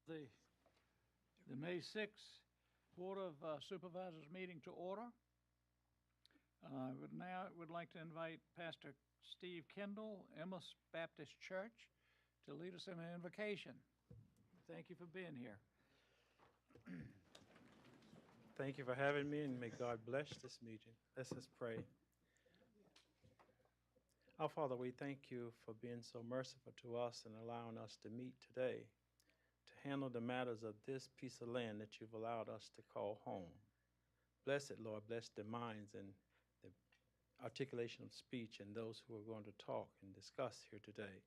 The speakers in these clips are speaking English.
The May 6th Board of Supervisors meeting to order. I would like to invite Pastor Steve Kendall, Emmaus Baptist Church, to lead us in an invocation. Thank you for being here. Thank you for having me, and may God bless this meeting. Let's just pray. Our Father, we thank you for being so merciful to us and allowing us to meet today to handle the matters of this piece of land that you've allowed us to call home. Bless it, Lord. Bless the minds and the articulation of speech and those who are going to talk and discuss here today.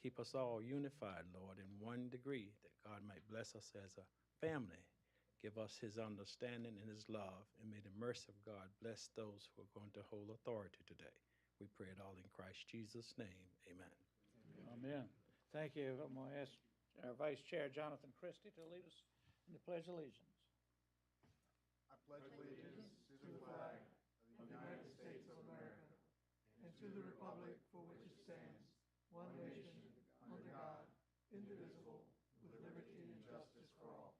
Keep us all unified, Lord, in one degree, that God might bless us as a family. Give us his understanding and his love, and may the mercy of God bless those who are going to hold authority today. We pray it all in Christ Jesus' name. Amen. Amen. Thank you. I'm going to ask our Vice Chair, Jonathan Christie, to lead us in the Pledge of Allegiance. I pledge allegiance to the flag of the United States of America and to the republic for which it stands, one nation, under God, indivisible, with liberty and justice for all.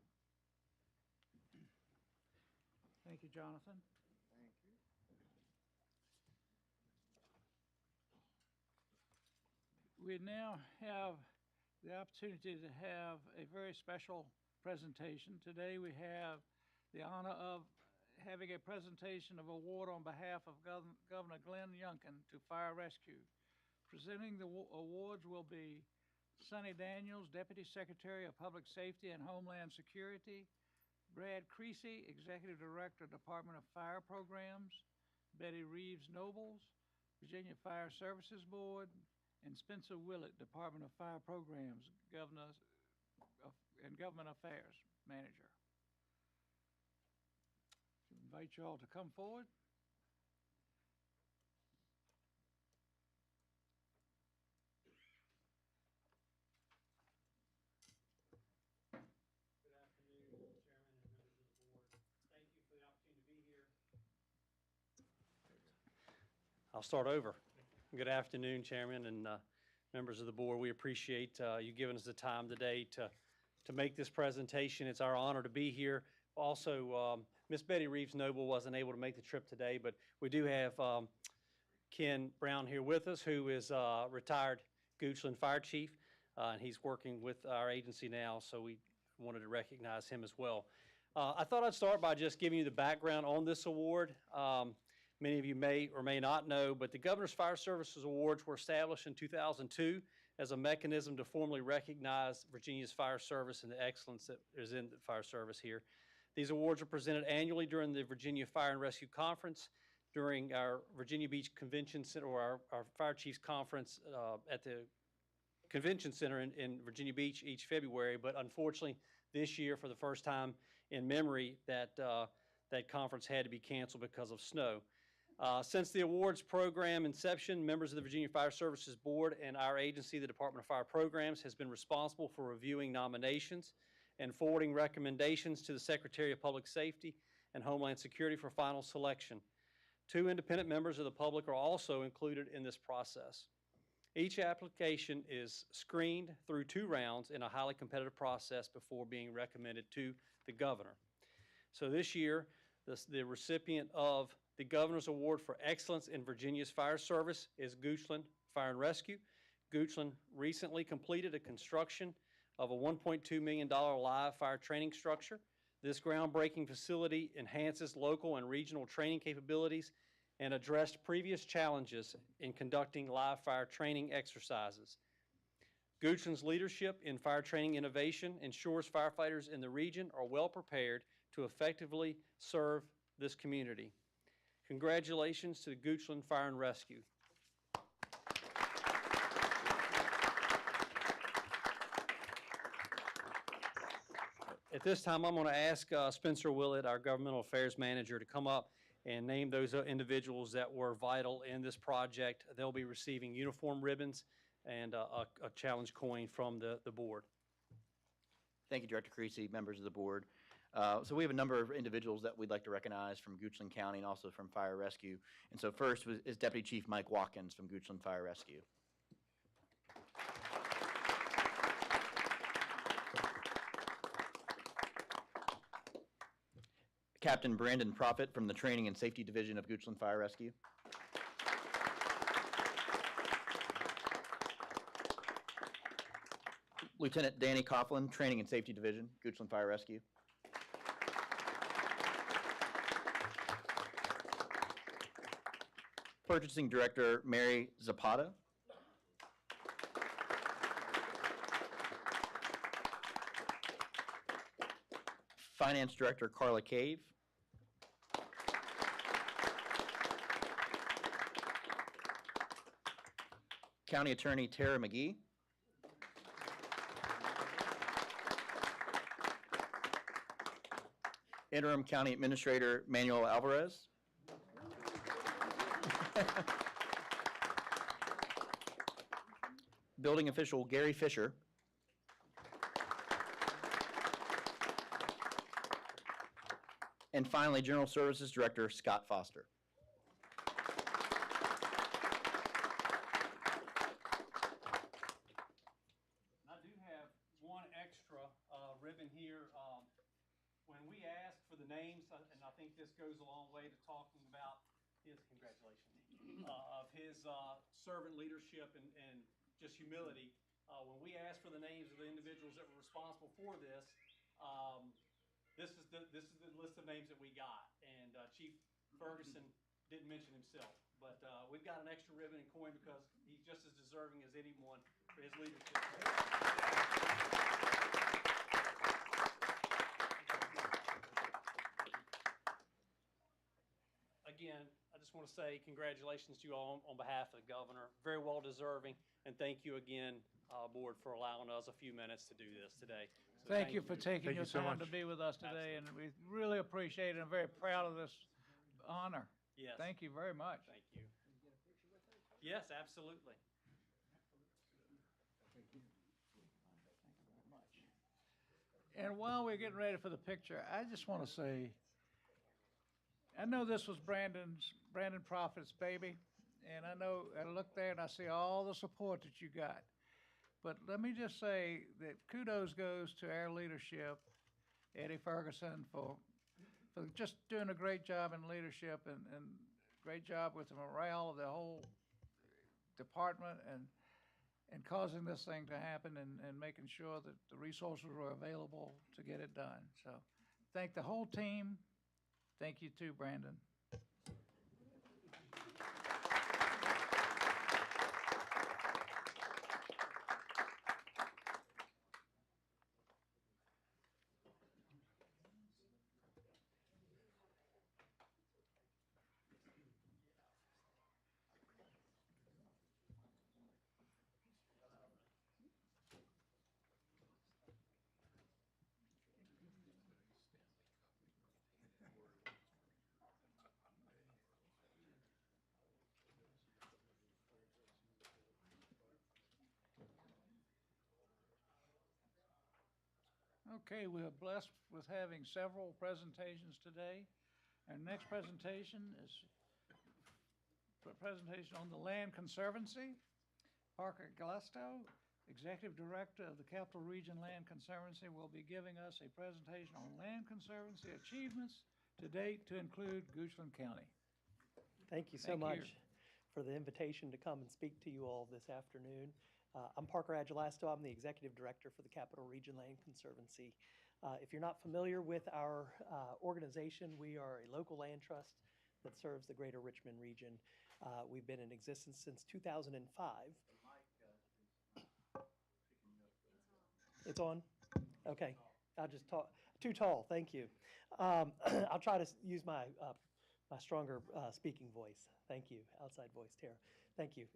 Thank you, Jonathan. Thank you. We now have the opportunity to have a very special presentation. Today we have the honor of having a presentation of award on behalf of Governor Glenn Youngkin to Fire Rescue. Presenting the awards will be Sonny Daniels, Deputy Secretary of Public Safety and Homeland Security, Brad Creasy, Executive Director, Department of Fire Programs, Betty Reeves Nobles, Virginia Fire Services Board, and Spencer Willett, Department of Fire Programs, Governor and Government Affairs Manager. I invite you all to come forward. Good afternoon, Chairman and members of the board. Thank you for the opportunity to be here. I'll start over. Good afternoon, Chairman and members of the board. We appreciate you giving us the time today to make this presentation. It's our honor to be here. Also, Miss Betty Reeves Noble wasn't able to make the trip today, but we do have Ken Brown here with us, who is retired Goochland Fire Chief, and he's working with our agency now, so we wanted to recognize him as well. I thought I'd start by just giving you the background on this award. Many of you may or may not know, but the Governor's Fire Services Awards were established in 2002 as a mechanism to formally recognize Virginia's fire service and the excellence that is in the fire service here. These awards are presented annually during the Virginia Fire and Rescue Conference, during our Virginia Beach Convention Center, or our Fire Chiefs Conference at the Convention Center in Virginia Beach each February. But unfortunately, this year, for the first time in memory, that conference had to be canceled because of snow. Since the awards program inception, members of the Virginia Fire Services Board and our agency, the Department of Fire Programs, has been responsible for reviewing nominations and forwarding recommendations to the Secretary of Public Safety and Homeland Security for final selection. 2 independent members of the public are also included in this process. Each application is screened through 2 rounds in a highly competitive process before being recommended to the governor. So this year, the recipient of the Governor's Award for Excellence in Virginia's Fire Service is Goochland Fire and Rescue. Goochland recently completed a construction of a $1.2 million live fire training structure. This groundbreaking facility enhances local and regional training capabilities and addressed previous challenges in conducting live fire training exercises. Goochland's leadership in fire training innovation ensures firefighters in the region are well prepared to effectively serve this community. Congratulations to Goochland Fire and Rescue. At this time, I'm going to ask Spencer Willett, our Governmental Affairs Manager, to come up and name those individuals that were vital in this project. They'll be receiving uniform ribbons and a challenge coin from the board. Thank you, Director Creasy, members of the board. So we have a number of individuals that we'd like to recognize from Goochland County and also from Fire Rescue. And so first is Deputy Chief Mike Watkins from Goochland Fire Rescue. Captain Brandon Profit from the Training and Safety Division of Goochland Fire Rescue. Lieutenant Danny Coughlin, Training and Safety Division, Goochland Fire Rescue. Purchasing Director Mary Zapata. Finance Director Carla Cave. County Attorney Tara McGee. Interim County Administrator Manuel Alvarez. Building Official Gary Fisher. And finally, General Services Director Scott Foster. I do have one extra ribbon here. When we asked for the names, and I think this goes a long way to talking about his, congratulations, of his servant leadership and just humility. When we asked for the names of the individuals that were responsible for this, this is the list of names that we got. And Chief Ferguson didn't mention himself, but we've got an extra ribbon and coin because he's just as deserving as anyone for his leadership. Again, I just want to say congratulations to you all on behalf of the governor. Very well deserving, and thank you again, board, for allowing us a few minutes to do this today. So Thank you for taking Thank your you so time to much. be with us today, and we really appreciate it. I'm very proud of this honor. Yes. Thank you very much. Thank you. Yes, absolutely. And while we're getting ready for the picture, I just want to say, I know this was Brandon Profit's baby, and I know, I look there and I see all the support that you got. But let me just say that kudos goes to our leadership, Eddie Ferguson, for just doing a great job in leadership and great job with the morale of the whole department and causing this thing to happen and making sure that the resources were available to get it done. So thank the whole team. Thank you too, Brandon. Okay, we're blessed with having several presentations today. Our next presentation is a presentation on the Land Conservancy. Parker Glasto, Executive Director of the Capital Region Land Conservancy, will be giving us a presentation on land conservancy achievements to date to include Goochland County. Thank you so Thank you. much for the invitation to come and speak to you all this afternoon. I'm Parker Agelasto. I'm the Executive Director for the Capital Region Land Conservancy. If you're not familiar with our organization, we are a local land trust that serves the greater Richmond region. We've been in existence since 2005. It's on? Okay. I'll just talk. Too tall. Thank you. I'll try to use my stronger speaking voice. Thank you. Outside voice, Tara. Thank you.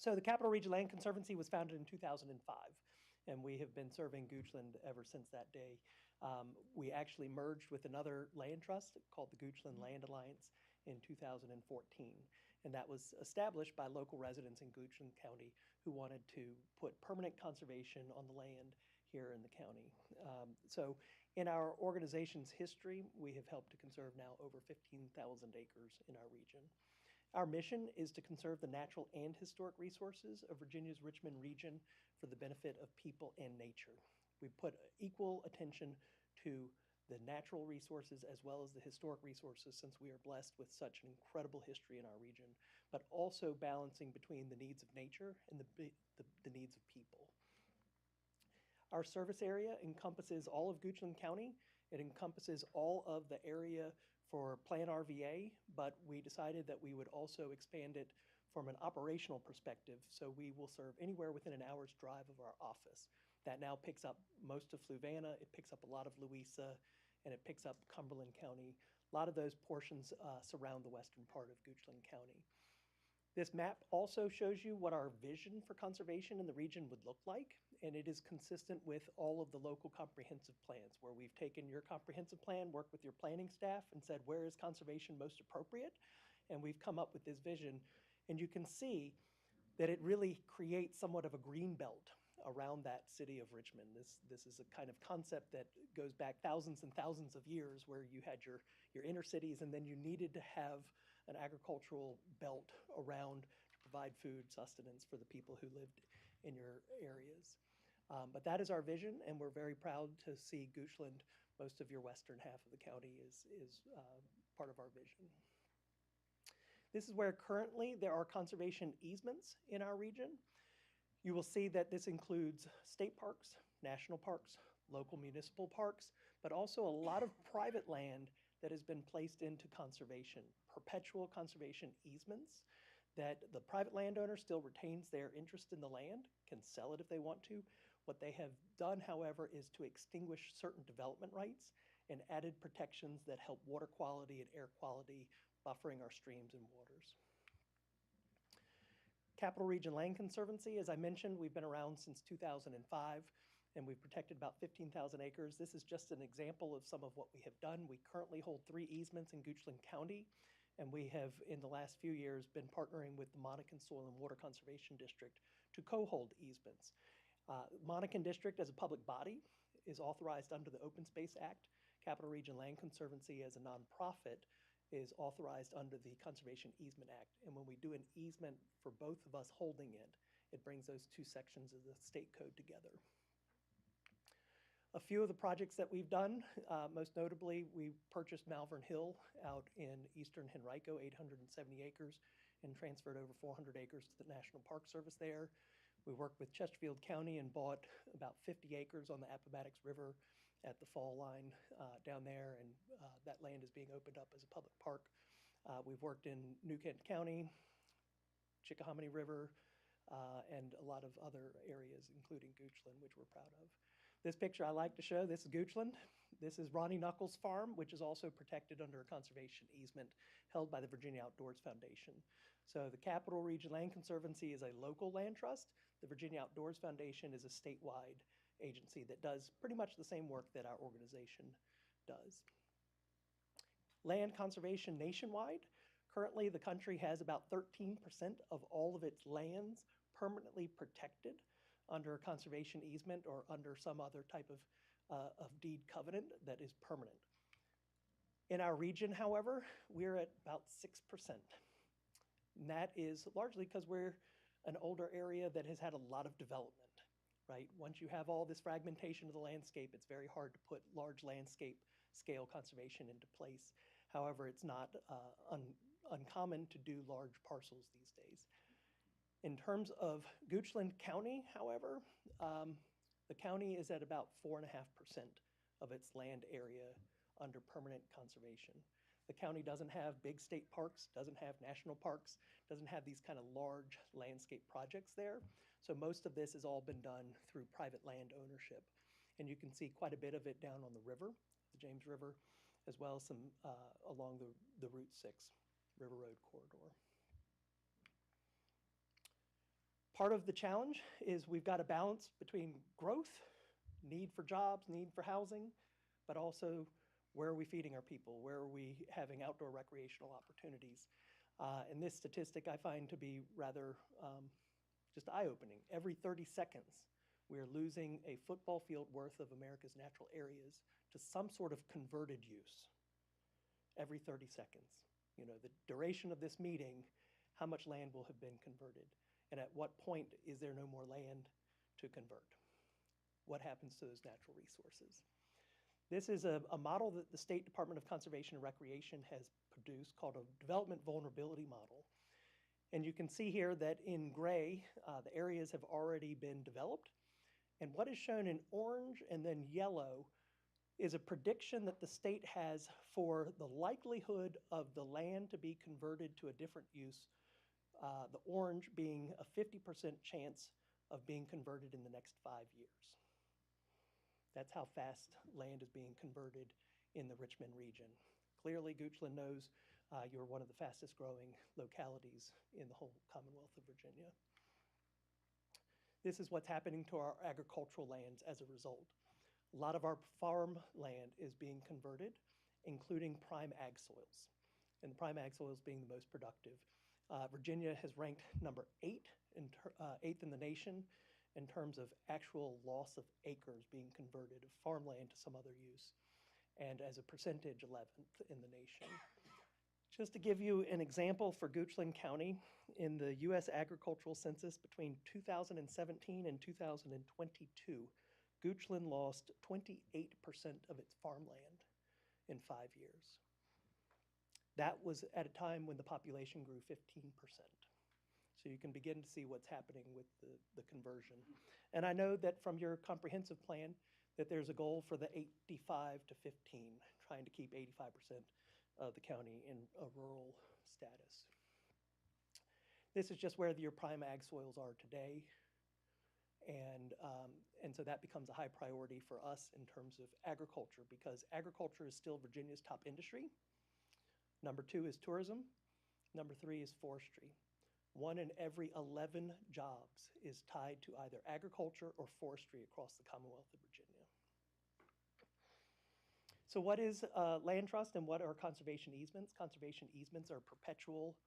So the Capital Region Land Conservancy was founded in 2005, and we have been serving Goochland ever since that day. We actually merged with another land trust called the Goochland Land Alliance in 2014, and that was established by local residents in Goochland County who wanted to put permanent conservation on the land here in the county. So in our organization's history, we have helped to conserve now over 15,000 acres in our region. Our mission is to conserve the natural and historic resources of Virginia's Richmond region for the benefit of people and nature. We put equal attention to the natural resources as well as the historic resources, since we are blessed with such an incredible history in our region, but also balancing between the needs of nature and the needs of people. Our service area encompasses all of Goochland County. It encompasses all of the area for Plan RVA, but we decided that we would also expand it from an operational perspective, so we will serve anywhere within an hour's drive of our office. That now picks up most of Fluvanna, it picks up a lot of Louisa, and it picks up Cumberland County. A lot of those portions surround the western part of Goochland County. This map also shows you what our vision for conservation in the region would look like, and it is consistent with all of the local comprehensive plans, where we've taken your comprehensive plan, worked with your planning staff, and said, where is conservation most appropriate? And we've come up with this vision, and you can see that it really creates somewhat of a green belt around that city of Richmond. This is a kind of concept that goes back thousands and thousands of years, where you had your inner cities, and then you needed to have an agricultural belt around to provide food sustenance for the people who lived in your areas. But that is our vision, and we're very proud to see Goochland, most of your western half of the county, is part of our vision. This is where currently there are conservation easements in our region. You will see that this includes state parks, national parks, local municipal parks, but also a lot of private land that has been placed into conservation, perpetual conservation easements, that the private landowner still retains their interest in the land, can sell it if they want to. What they have done, however, is to extinguish certain development rights and added protections that help water quality and air quality, buffering our streams and waters. Capital Region Land Conservancy, as I mentioned, we've been around since 2005, and we've protected about 15,000 acres. This is just an example of some of what we have done. We currently hold 3 easements in Goochland County, and we have, in the last few years, been partnering with the Monacan Soil and Water Conservation District to co-hold easements. Monacan District, as a public body, is authorized under the Open Space Act. Capital Region Land Conservancy, as a nonprofit, is authorized under the Conservation Easement Act. And when we do an easement for both of us holding it, it brings those 2 sections of the state code together. A few of the projects that we've done, most notably, we purchased Malvern Hill out in eastern Henrico, 870 acres, and transferred over 400 acres to the National Park Service there. We worked with Chesterfield County and bought about 50 acres on the Appomattox River at the fall line down there, and that land is being opened up as a public park. We've worked in New Kent County, Chickahominy River, and a lot of other areas, including Goochland, which we're proud of. This picture I like to show, this is Goochland. This is Ronnie Knuckles' farm, which is also protected under a conservation easement held by the Virginia Outdoors Foundation. So the Capital Region Land Conservancy is a local land trust. The Virginia Outdoors Foundation is a statewide agency that does pretty much the same work that our organization does. Land conservation nationwide. Currently, the country has about 13% of all of its lands permanently protected under a conservation easement or under some other type of deed covenant that is permanent. In our region, however, we're at about 6%. And that is largely because we're an older area that has had a lot of development, right? Once you have all this fragmentation of the landscape, it's very hard to put large landscape scale conservation into place. However, it's not uncommon to do large parcels these days. In terms of Goochland County, however, the county is at about 4.5% of its land area under permanent conservation. The county doesn't have big state parks, doesn't have national parks, doesn't have these kind of large landscape projects there. So most of this has all been done through private land ownership. And you can see quite a bit of it down on the river, the James River, as well as some along the Route 6 River Road corridor. Part of the challenge is we've got a balance between growth, need for jobs, need for housing, but also where are we feeding our people? Where are we having outdoor recreational opportunities? And this statistic I find to be rather just eye-opening. Every 30 seconds, we're losing a football field worth of America's natural areas to some sort of converted use. Every 30 seconds. You know, the duration of this meeting, how much land will have been converted? And at what point is there no more land to convert? What happens to those natural resources? This is a model that the State Department of Conservation and Recreation has produced called a development vulnerability model. And you can see here that in gray, the areas have already been developed. And what is shown in orange and then yellow is a prediction that the state has for the likelihood of the land to be converted to a different use, the orange being a 50% chance of being converted in the next 5 years. That's how fast land is being converted in the Richmond region. Clearly, Goochland knows you're one of the fastest growing localities in the whole Commonwealth of Virginia. This is what's happening to our agricultural lands as a result. A lot of our farm land is being converted, including prime ag soils, and the prime ag soils being the most productive. Virginia has ranked number 8 eighth in the nation in terms of actual loss of acres being converted of farmland to some other use, and as a percentage, 11th in the nation. Just to give you an example for Goochland County, in the U.S. Agricultural Census between 2017 and 2022, Goochland lost 28% of its farmland in 5 years. That was at a time when the population grew 15%. So you can begin to see what's happening with the conversion. And I know that from your comprehensive plan that there's a goal for the 85 to 15, trying to keep 85% of the county in a rural status. This is just where your prime ag soils are today. And so that becomes a high priority for us in terms of agriculture, because agriculture is still Virginia's top industry. Number 2 is tourism. Number 3 is forestry. 1 in every 11 jobs is tied to either agriculture or forestry across the Commonwealth of Virginia. So what is land trust and what are conservation easements? Conservation easements are perpetual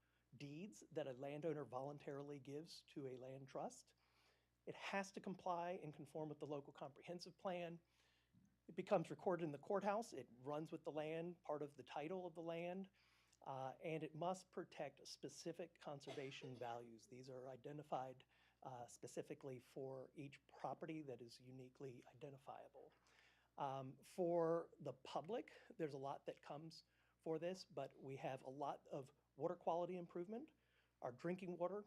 deeds that a landowner voluntarily gives to a land trust. It has to comply and conform with the local comprehensive plan. It becomes recorded in the courthouse. It runs with the land, part of the title of the land, and it must protect specific conservation values. These are identified specifically for each property that is uniquely identifiable. For the public, there's a lot that comes for this, but we have a lot of water quality improvement. Our drinking water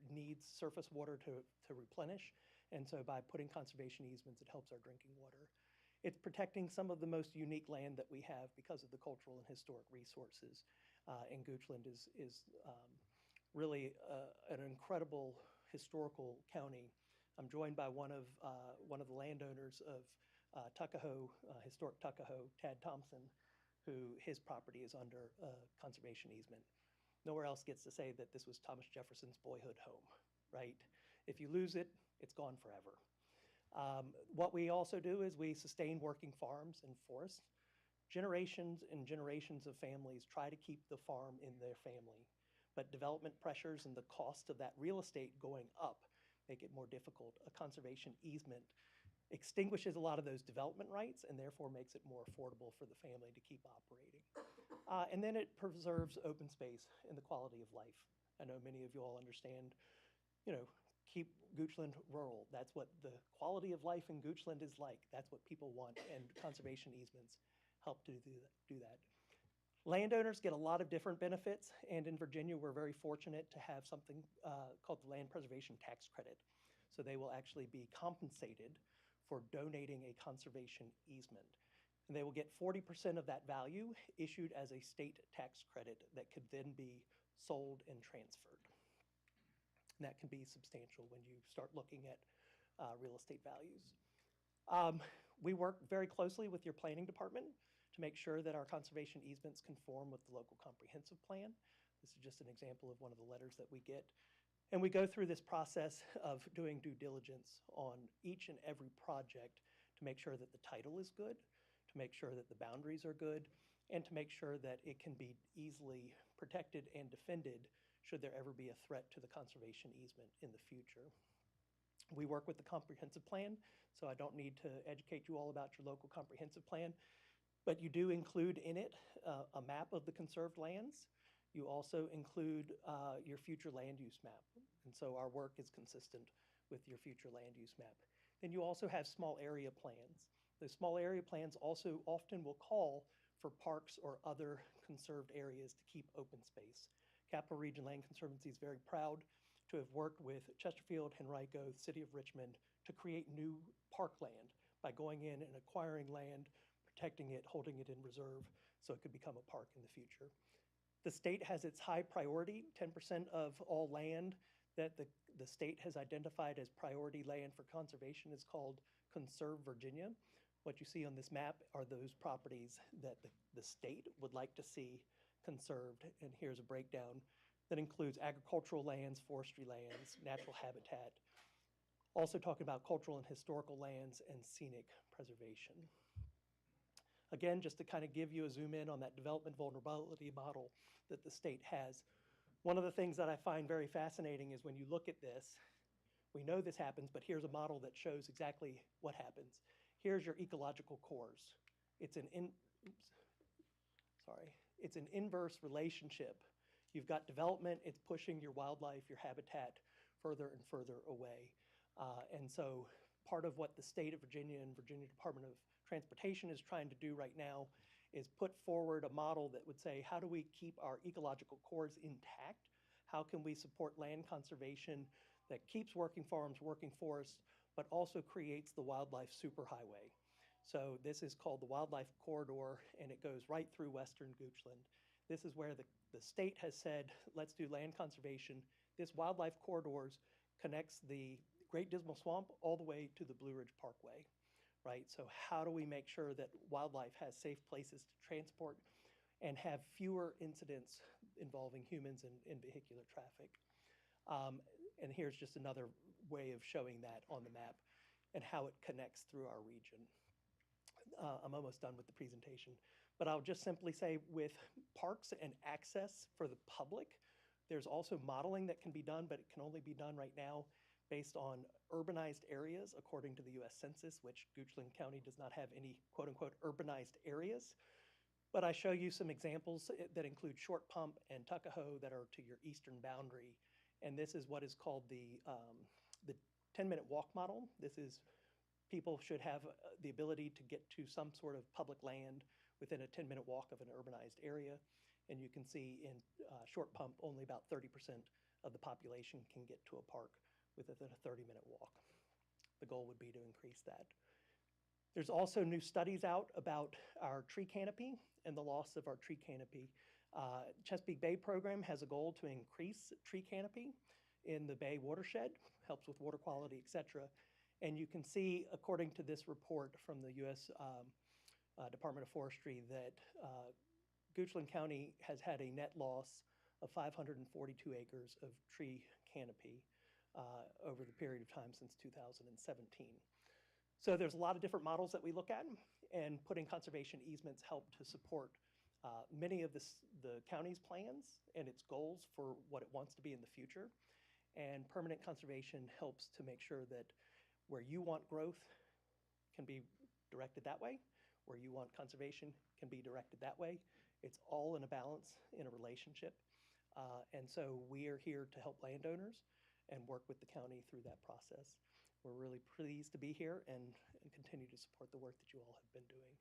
needs surface water to replenish, and so by putting conservation easements, it helps our drinking water. It's protecting some of the most unique land that we have because of the cultural and historic resources. And Goochland is really an incredible historical county. I'm joined by one of the landowners of Tuckahoe, historic Tuckahoe, Tad Thompson, who his property is under a conservation easement. Nowhere else gets to say that this was Thomas Jefferson's boyhood home, right? If you lose it, it's gone forever. What we also do is we sustain working farms and forests. Generations and generations of families try to keep the farm in their family, but development pressures and the cost of that real estate going up make it more difficult. A conservation easement extinguishes a lot of those development rights and therefore makes it more affordable for the family to keep operating. And then it preserves open space and the quality of life. I know many of you all understand, keep Goochland rural. That's what the quality of life in Goochland is like. That's what people want, and conservation easements help to do that. Landowners get a lot of different benefits, and in Virginia, we're very fortunate to have something called the Land Preservation Tax Credit. So they will actually be compensated for donating a conservation easement. And they will get 40% of that value issued as a state tax credit that could then be sold and transferred. And that can be substantial when you start looking at real estate values. We work very closely with your planning department to make sure that our conservation easements conform with the local comprehensive plan. This is just an example of one of the letters that we get. And we go through this process of doing due diligence on each and every project to make sure that the title is good, to make sure that the boundaries are good, and to make sure that it can be easily protected and defended should there ever be a threat to the conservation easement in the future. We work with the comprehensive plan, so I don't need to educate you all about your local comprehensive plan, but you do include in it a map of the conserved lands. You also include your future land use map, and so our work is consistent with your future land use map. Then you also have small area plans. The small area plans also often will call for parks or other conserved areas to keep open space. Capital Region Land Conservancy is very proud to have worked with Chesterfield, Henrico, the City of Richmond to create new parkland by going in and acquiring land, protecting it, holding it in reserve so it could become a park in the future. The state has its high priority. 10% of all land that the state has identified as priority land for conservation is called Conserve Virginia. What you see on this map are those properties that the state would like to see conserved. And here's a breakdown that includes agricultural lands, forestry lands, natural habitat. Also talking about cultural and historical lands and scenic preservation. Again, just to kind of give you a zoom in on that development vulnerability model that the state has. One of the things that I find very fascinating is when you look at this, we know this happens, but here's a model that shows exactly what happens. Here's your ecological cores. It's an inverse relationship. You've got development, it's pushing your wildlife, your habitat further and further away. And so part of what the state of Virginia and Virginia Department of Transportation is trying to do right now is put forward a model that would say, how do we keep our ecological cores intact? How can we support land conservation that keeps working farms, working forests, but also creates the wildlife superhighway? So this is called the Wildlife Corridor, and it goes right through western Goochland. This is where the state has said, let's do land conservation. This wildlife corridors connects the Great Dismal Swamp all the way to the Blue Ridge Parkway, right? So how do we make sure that wildlife has safe places to transport and have fewer incidents involving humans and vehicular traffic? And here's just another way of showing that on the map and how it connects through our region. I'm almost done with the presentation, but I'll just simply say with parks and access for the public, there's also modeling that can be done, but it can only be done right now based on urbanized areas according to the US Census, which Goochland County does not have any quote unquote urbanized areas. But I show you some examples that include Short Pump and Tuckahoe that are to your eastern boundary. And this is what is called the 10-minute walk model. This is people should have the ability to get to some sort of public land within a 10-minute walk of an urbanized area. And you can see in Short Pump, only about 30% of the population can get to a park within a 30-minute walk. The goal would be to increase that. There's also new studies out about our tree canopy and the loss of our tree canopy. Chesapeake Bay program has a goal to increase tree canopy in the Bay watershed, helps with water quality, et cetera. And you can see, according to this report from the U.S. Department of Forestry, that Goochland County has had a net loss of 542 acres of tree canopy over the period of time since 2017. So there's a lot of different models that we look at, and putting conservation easements help to support many of the county's plans and its goals for what it wants to be in the future. And permanent conservation helps to make sure that where you want growth can be directed that way, where you want conservation can be directed that way. It's all in a balance, in a relationship. And so we are here to help landowners and work with the county through that process. We're really pleased to be here and continue to support the work that you all have been doing.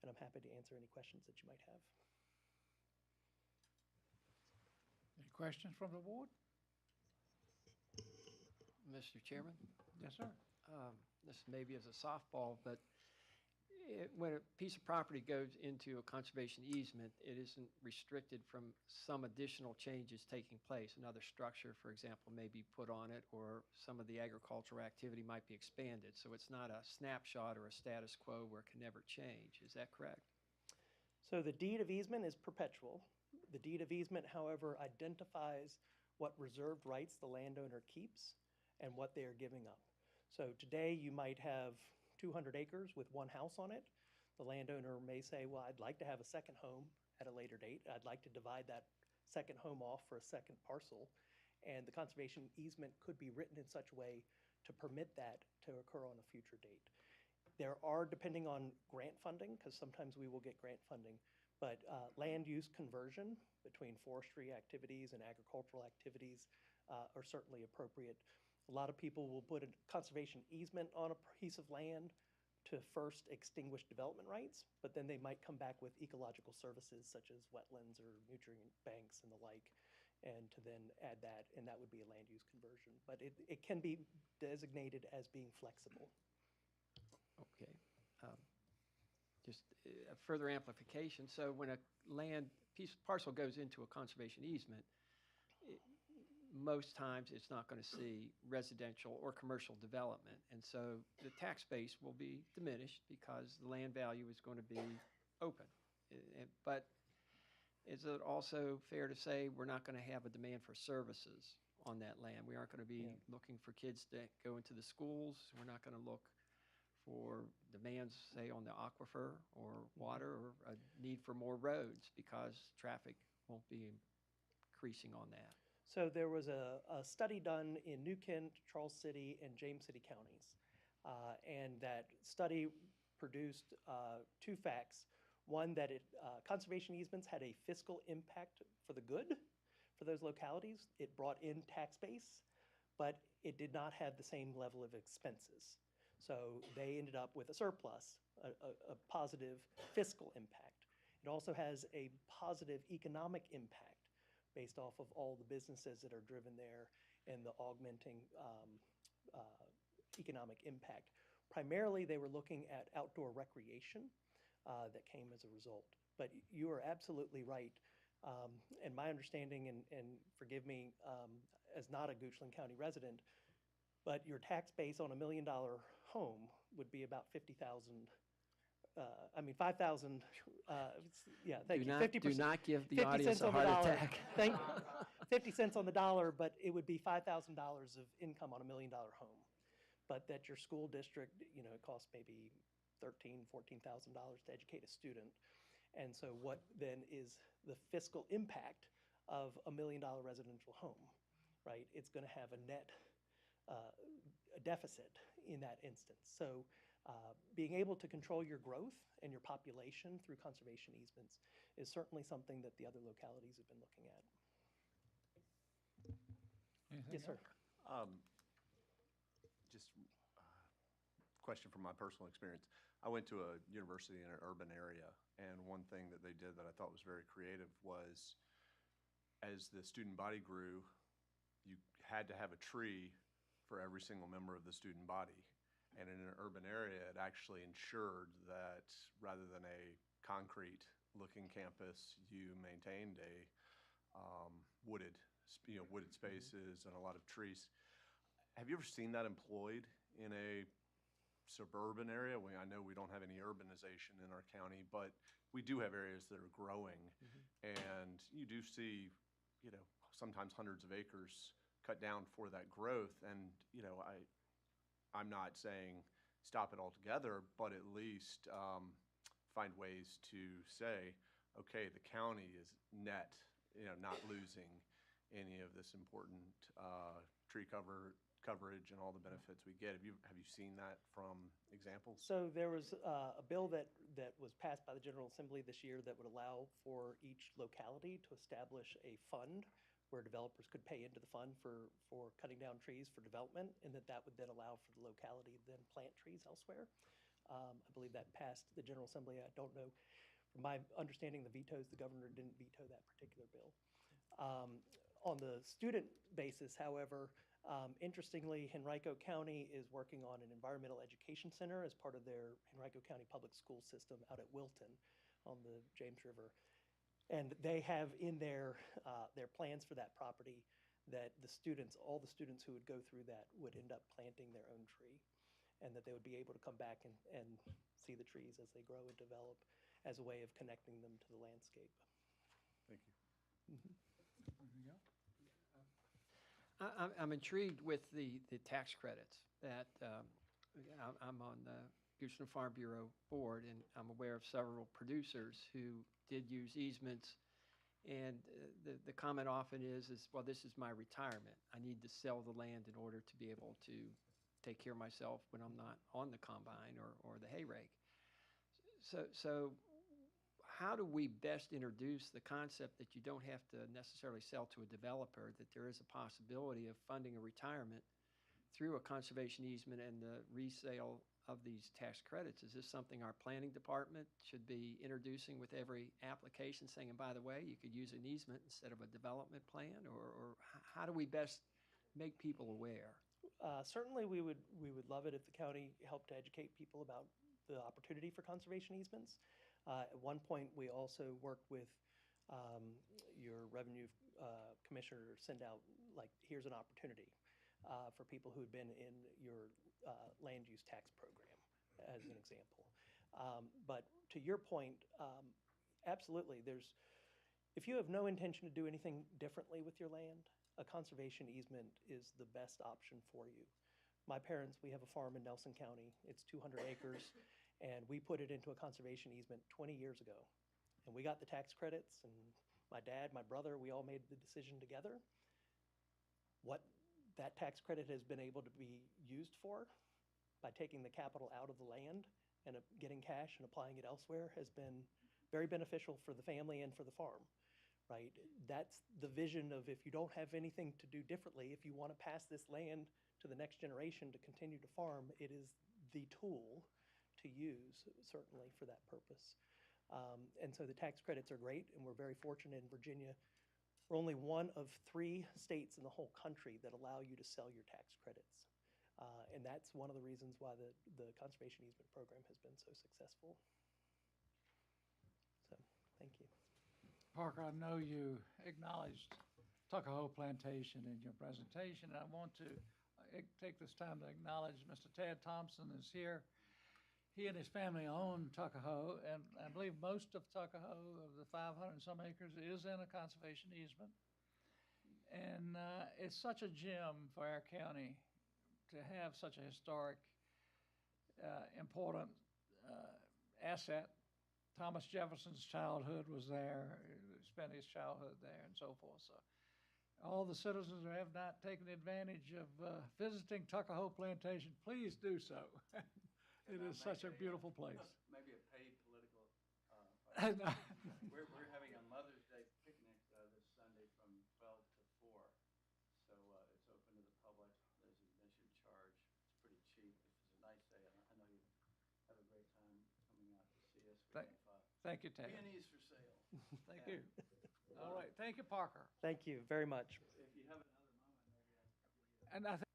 And I'm happy to answer any questions that you might have. Any questions from the board? Mr. Chairman, Yes, sir. this maybe is a softball, but when a piece of property goes into a conservation easement, it isn't restricted from some additional changes taking place. Another structure, for example, may be put on it, or some of the agricultural activity might be expanded. So it's not a snapshot or a status quo where it can never change. Is that correct? So the deed of easement is perpetual. The deed of easement, however, identifies what reserved rights the landowner keeps and what they are giving up. So today you might have 200 acres with one house on it. The landowner may say, well, I'd like to have a second home at a later date. I'd like to divide that second home off for a second parcel. And the conservation easement could be written in such a way to permit that to occur on a future date. There are, depending on grant funding, because sometimes we will get grant funding, but land use conversion between forestry activities and agricultural activities are certainly appropriate. A lot of people will put a conservation easement on a piece of land to first extinguish development rights, but then they might come back with ecological services such as wetlands or nutrient banks and the like, and to then add that, and that would be a land use conversion. But it can be designated as being flexible. Okay. Just a further amplification. So when a parcel goes into a conservation easement, most times it's not going to see residential or commercial development. And so the tax base will be diminished because the land value is going to be open. But is it also fair to say we're not going to have a demand for services on that land? We aren't going to be looking for kids to go into the schools. We're not going to look for demands, say, on the aquifer or water, or a need for more roads because traffic won't be increasing on that. So there was a study done in New Kent, Charles City, and James City counties. And that study produced two facts. One, that conservation easements had a fiscal impact for the good for those localities. It brought in tax base, but it did not have the same level of expenses. So they ended up with a surplus, a positive fiscal impact. It also has a positive economic impact based off of all the businesses that are driven there and the augmenting economic impact. Primarily, they were looking at outdoor recreation that came as a result. But you are absolutely right. And my understanding, and forgive me as not a Goochland County resident, but your tax base on $1 million home would be about 50,000. 5,000. Yeah, thank you. 50%. Do not give the 50 audience cents a on the heart dollar. attack. 50 cents on the dollar, but it would be $5,000 of income on $1 million home. But that your school district, it costs maybe $13,000, $14,000 to educate a student. And so what then is the fiscal impact of $1 million residential home, right? It's going to have a net a deficit in that instance. So being able to control your growth and your population through conservation easements is certainly something that the other localities have been looking at. Anything Yes, sir. Just question from my personal experience. I went to a university in an urban area, and one thing that they did that I thought was very creative was, as the student body grew, you had to have a tree for every single member of the student body. And in an urban area, it actually ensured that rather than a concrete-looking campus, you maintained a wooded spaces and a lot of trees. Have you ever seen that employed in a suburban area? I know we don't have any urbanization in our county, but we do have areas that are growing. And you do see, sometimes hundreds of acres cut down for that growth. And, I'm not saying stop it altogether, but at least find ways to say, okay, the county is net, not losing any of this important tree coverage and all the benefits we get. Have you seen that from examples? So there was a bill that was passed by the General Assembly this year that would allow for each locality to establish a fund where developers could pay into the fund for cutting down trees for development, and that would then allow for the locality to then plant trees elsewhere. I believe that passed the General Assembly. I don't know. From my understanding, the governor didn't veto that particular bill. On the student basis, however, interestingly, Henrico County is working on an environmental education center as part of their Henrico County public school system out at Wilton on the James River. And they have in their plans for that property that all the students who would go through that would end up planting their own tree, and that they would be able to come back and see the trees as they grow and develop as a way of connecting them to the landscape. Thank you. Anything else? I'm intrigued with the tax credits that I'm on the Goochland Farm Bureau board, and I'm aware of several producers who did use easements. And the comment often is, well, this is my retirement. I need to sell the land in order to be able to take care of myself when I'm not on the combine or the hay rake. So how do we best introduce the concept that you don't have to necessarily sell to a developer, that there is a possibility of funding a retirement through a conservation easement and the resale of these tax credits. Is this something our planning department should be introducing with every application, saying, and by the way, you could use an easement instead of a development plan? Or how do we best make people aware? Certainly, we would love it if the county helped to educate people about the opportunity for conservation easements. At one point, we also worked with your revenue commissioner to send out, like, here's an opportunity for people who had been in your land use tax program, as an example. But to your point, absolutely, if you have no intention to do anything differently with your land, a conservation easement is the best option for you. My parents, we have a farm in Nelson County. It's 200 acres, and we put it into a conservation easement 20 years ago. And we got the tax credits, and my dad, my brother, we all made the decision together. What that tax credit has been able to be used for by taking the capital out of the land and getting cash and applying it elsewhere has been very beneficial for the family and for the farm. Right? That's the vision of, if you don't have anything to do differently, if you want to pass this land to the next generation to continue to farm, it is the tool to use, certainly, for that purpose. And so the tax credits are great, and we're very fortunate in Virginia. We're only one of 3 states in the whole country that allow you to sell your tax credits. And that's one of the reasons why the conservation easement program has been so successful. So, thank you. Parker, I know you acknowledged Tuckahoe Plantation in your presentation. I want to take this time to acknowledge Mr. Ted Thompson is here. He and his family own Tuckahoe, and I believe most of Tuckahoe, of the 500 and some acres, is in a conservation easement. And it's such a gem for our county to have such a historic, important asset. Thomas Jefferson's childhood was there, spent his childhood there, and so forth. So all the citizens who have not taken advantage of visiting Tuckahoe Plantation, please do so. It is such a beautiful place. Maybe a paid political. No. We're having a Mother's Day picnic this Sunday from 12 to 4. So it's open to the public. There's an admission charge. It's pretty cheap. It's a nice day. I know you have a great time coming out to see us. Thank you, Ted. Peonies for sale. Thank you. All right. Thank you, Parker. Thank you very much. If you have another moment, maybe And I think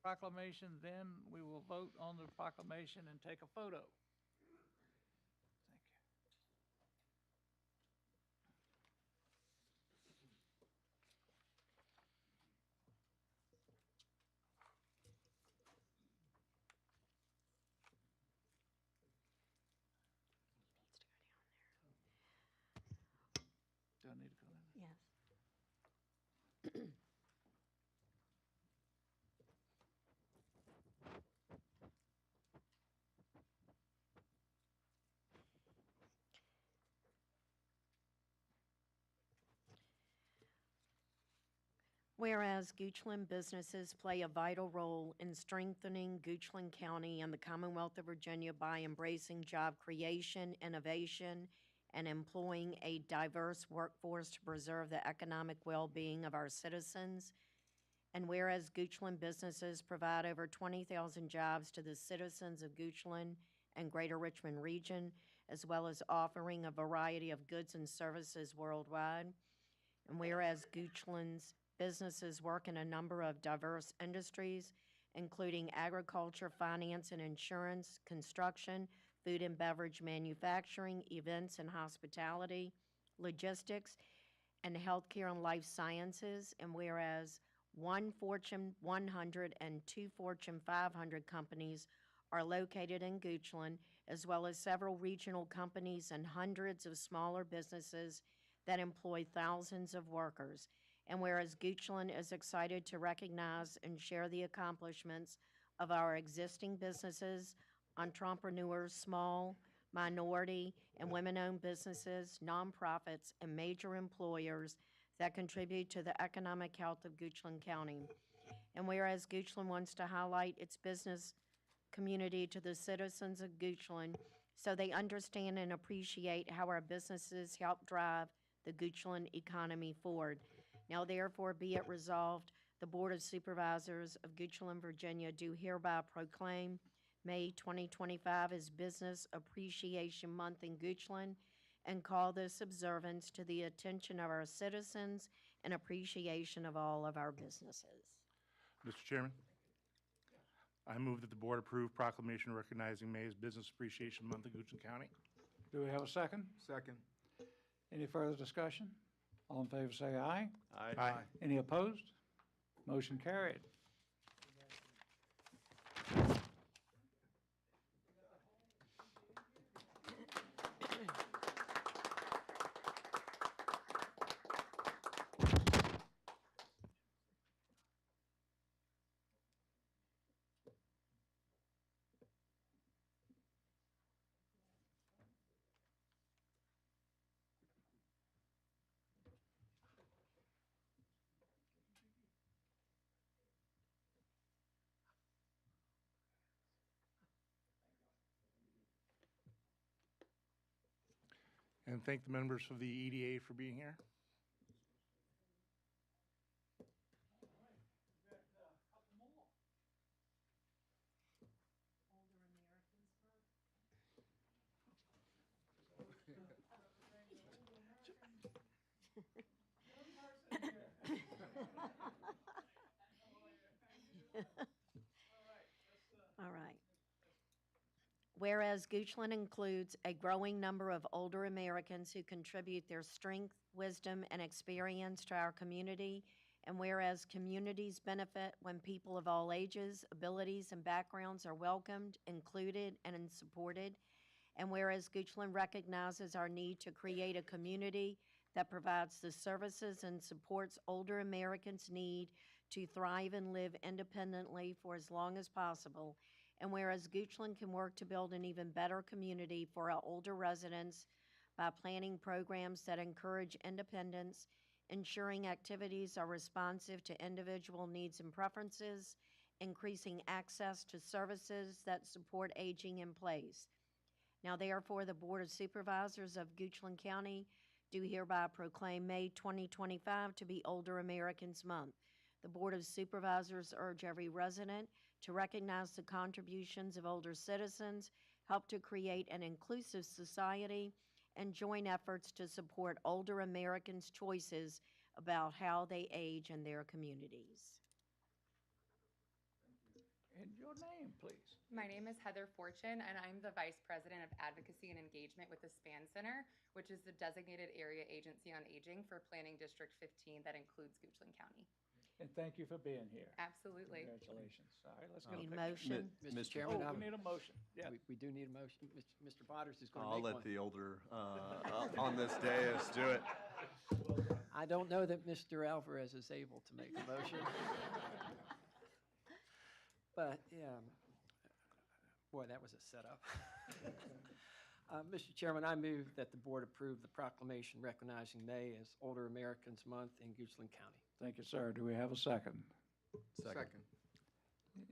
proclamation, then we will vote on the proclamation and take a photo. Thank you. Do I need to go in? Yes. Whereas Goochland businesses play a vital role in strengthening Goochland County and the Commonwealth of Virginia by embracing job creation, innovation, and employing a diverse workforce to preserve the economic well-being of our citizens. And whereas Goochland businesses provide over 20,000 jobs to the citizens of Goochland and Greater Richmond region, as well as offering a variety of goods and services worldwide. And whereas Goochland's businesses work in a number of diverse industries, including agriculture, finance and insurance, construction, food and beverage manufacturing, events and hospitality, logistics, and healthcare and life sciences. And whereas 1 Fortune 100 and 2 Fortune 500 companies are located in Goochland, as well as several regional companies and hundreds of smaller businesses that employ thousands of workers. And whereas Goochland is excited to recognize and share the accomplishments of our existing businesses, entrepreneurs, small, minority, and women-owned businesses, nonprofits, and major employers that contribute to the economic health of Goochland County. And whereas Goochland wants to highlight its business community to the citizens of Goochland so they understand and appreciate how our businesses help drive the Goochland economy forward. Now therefore be it resolved, the Board of Supervisors of Goochland, Virginia do hereby proclaim May 2025 as Business Appreciation Month in Goochland and call this observance to the attention of our citizens and appreciation of all of our businesses. Mr. Chairman, I move that the board approve proclamation recognizing May as Business Appreciation Month in Goochland County. Do we have a second? Second. Any further discussion? All in favor say aye. Aye. Any opposed? Motion carried. And thank the members of the EDA for being here. All right. Whereas Goochland includes a growing number of older Americans who contribute their strength, wisdom, and experience to our community, and whereas communities benefit when people of all ages, abilities, and backgrounds are welcomed, included, and supported, and whereas Goochland recognizes our need to create a community that provides the services and supports older Americans' need to thrive and live independently for as long as possible, and whereas Goochland can work to build an even better community for our older residents by planning programs that encourage independence, ensuring activities are responsive to individual needs and preferences, increasing access to services that support aging in place. Now therefore, the Board of Supervisors of Goochland County do hereby proclaim May 2025 to be Older Americans Month. The Board of Supervisors urge every resident to recognize the contributions of older citizens, help to create an inclusive society, and join efforts to support older Americans' choices about how they age in their communities. And your name, please. My name is Heather Fortune, and I'm the Vice President of Advocacy and Engagement with the SPAN Center, which is the designated area agency on aging for Planning District 15 that includes Goochland County. And thank you for being here. Absolutely. Congratulations. All right, let's get a Need a picture. motion? Mr. Mr. Chairman, Oh, we need a motion. Yeah. we do need a motion. Mr. Botters is going to I'll make let one. the older on this dais do it. I don't know that Mr. Alvarez is able to make a motion. But, yeah, boy, that was a setup. Mr. Chairman, I move that the board approve the proclamation recognizing May as Older Americans Month in Goochland County. Thank you, sir. Do we have a second? Second.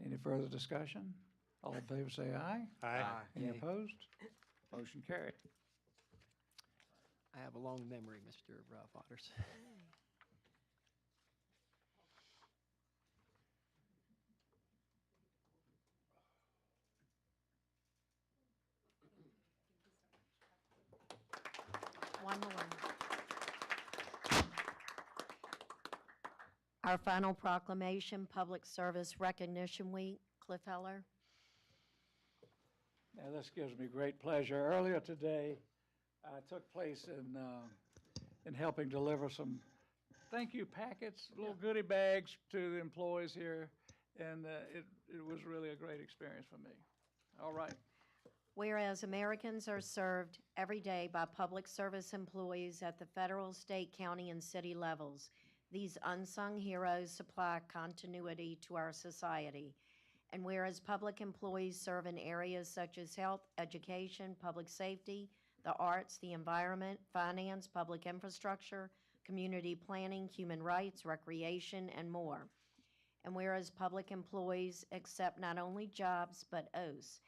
Any further discussion? All in favor say aye. Aye. Any Yay. opposed? Motion carried. I have a long memory, Mr. Botters. One more. Our final proclamation, Public Service Recognition Week. Cliff Heller. Now, this gives me great pleasure. Earlier today, I took place in helping deliver some thank you packets, little goodie bags to the employees here, and it was really a great experience for me. All right. Whereas Americans are served every day by public service employees at the federal, state, county, and city levels. These unsung heroes supply continuity to our society. And whereas public employees serve in areas such as health, education, public safety, the arts, the environment, finance, public infrastructure, community planning, human rights, recreation, and more. And whereas public employees accept not only jobs but oaths,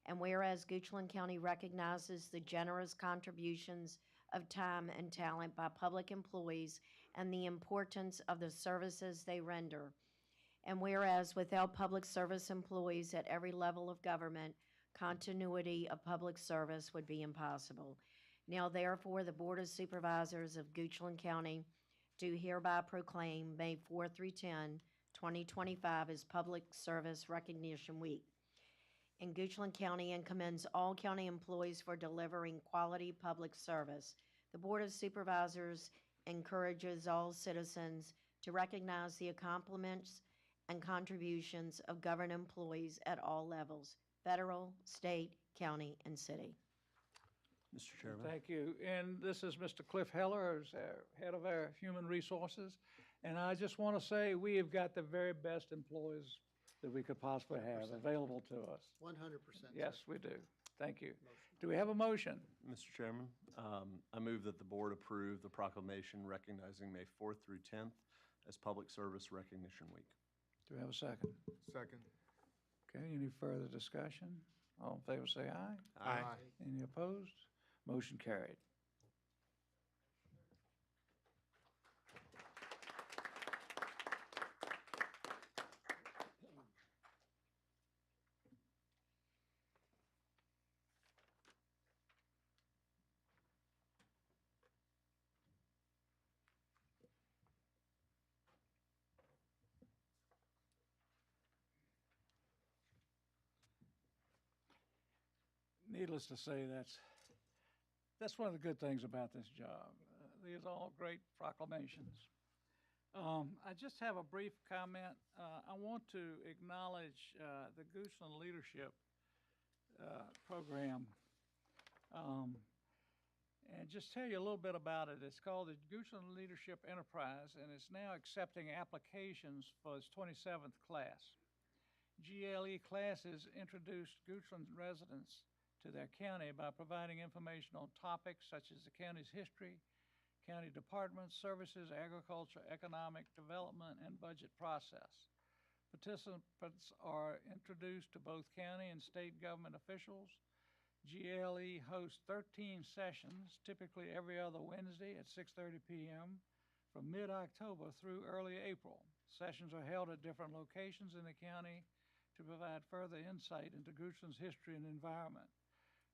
and whereas Goochland County recognizes the generous contributions of time and talent by public employees and the importance of the services they render. And whereas without public service employees at every level of government, continuity of public service would be impossible. Now therefore, the Board of Supervisors of Goochland County do hereby proclaim May 4 through 10, 2025 as Public Service Recognition Week in Goochland County and commends all county employees for delivering quality public service. The Board of Supervisors encourages all citizens to recognize the accomplishments and contributions of government employees at all levels, federal, state, county, and city. Mr. Chairman. Thank you. And this is Mr. Cliff Heller, who's our head of our human resources. And I just want to say we have got the very best employees that we could possibly have available to us. 100%. Yes, we do. Thank you. Do we have a motion? Mr. Chairman, I move that the board approve the proclamation recognizing May 4th through 10th as Public Service Recognition Week. Do we have a second? Second. Okay, any further discussion? All in favor say aye. Aye. Any opposed? Motion carried. Needless to say, that's one of the good things about this job. These are all great proclamations. I just have a brief comment. I want to acknowledge the Goochland Leadership Program and just tell you a little bit about it. It's called the Goochland Leadership Enterprise, and it's now accepting applications for its 27th class. GLE classes introduced Goochland residents to their county by providing information on topics such as the county's history, county departments, services, agriculture, economic development, and budget process. Participants are introduced to both county and state government officials. GLE hosts 13 sessions, typically every other Wednesday at 6:30 p.m. from mid-October through early April. Sessions are held at different locations in the county to provide further insight into Goochland's history and environment.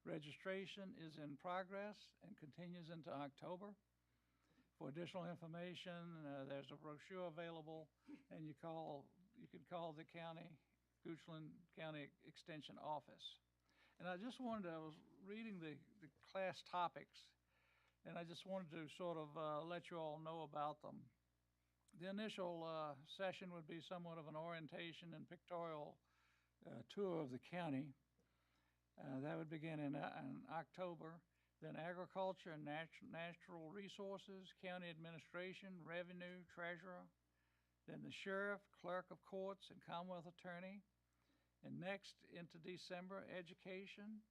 Registration is in progress and continues into October. For additional information, there's a brochure available, and you can call the Goochland County Extension Office. And I was reading the class topics, and I just wanted to sort of let you all know about them. The initial session would be somewhat of an orientation and pictorial tour of the county. That would begin in October. Then agriculture and natural resources, county administration, revenue, treasurer. Then the sheriff, clerk of courts, and Commonwealth attorney. And next into December, education,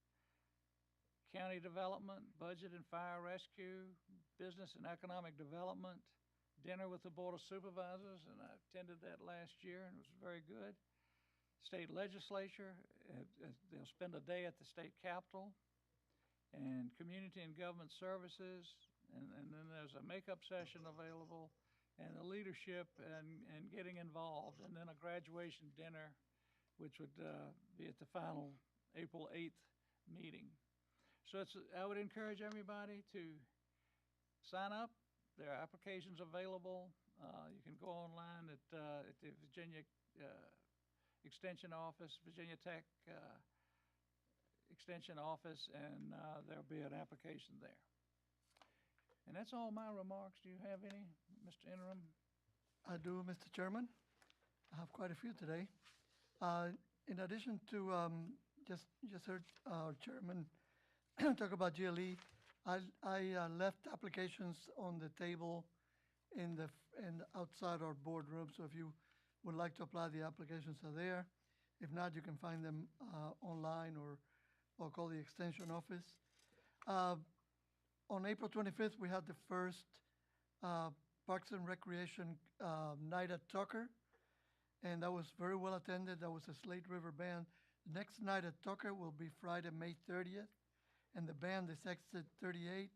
county development, budget and fire rescue, business and economic development, dinner with the Board of Supervisors, and I attended that last year, and it was very good. State legislature, they'll spend a day at the state capitol, and community and government services, and then there's a makeup session available, and the leadership and getting involved, and then a graduation dinner, which would be at the final April 8th meeting. So I would encourage everybody to sign up. There are applications available. You can go online at the Virginia Extension Office, Virginia Tech Extension Office, and there'll be an application there. And that's all my remarks. Do you have any, Mr. Interim? I do, Mr. Chairman. I have quite a few today. In addition to just heard our chairman talk about GLE, I left applications on the table in outside our boardroom. So if you would like to apply, the applications are there. If not, you can find them online or call the extension office. On April 25th, we had the first Parks and Recreation night at Tucker. and that was very well attended. That was a Slate River Band. The next night at Tucker will be Friday, May 30th, and the band is Exit 38,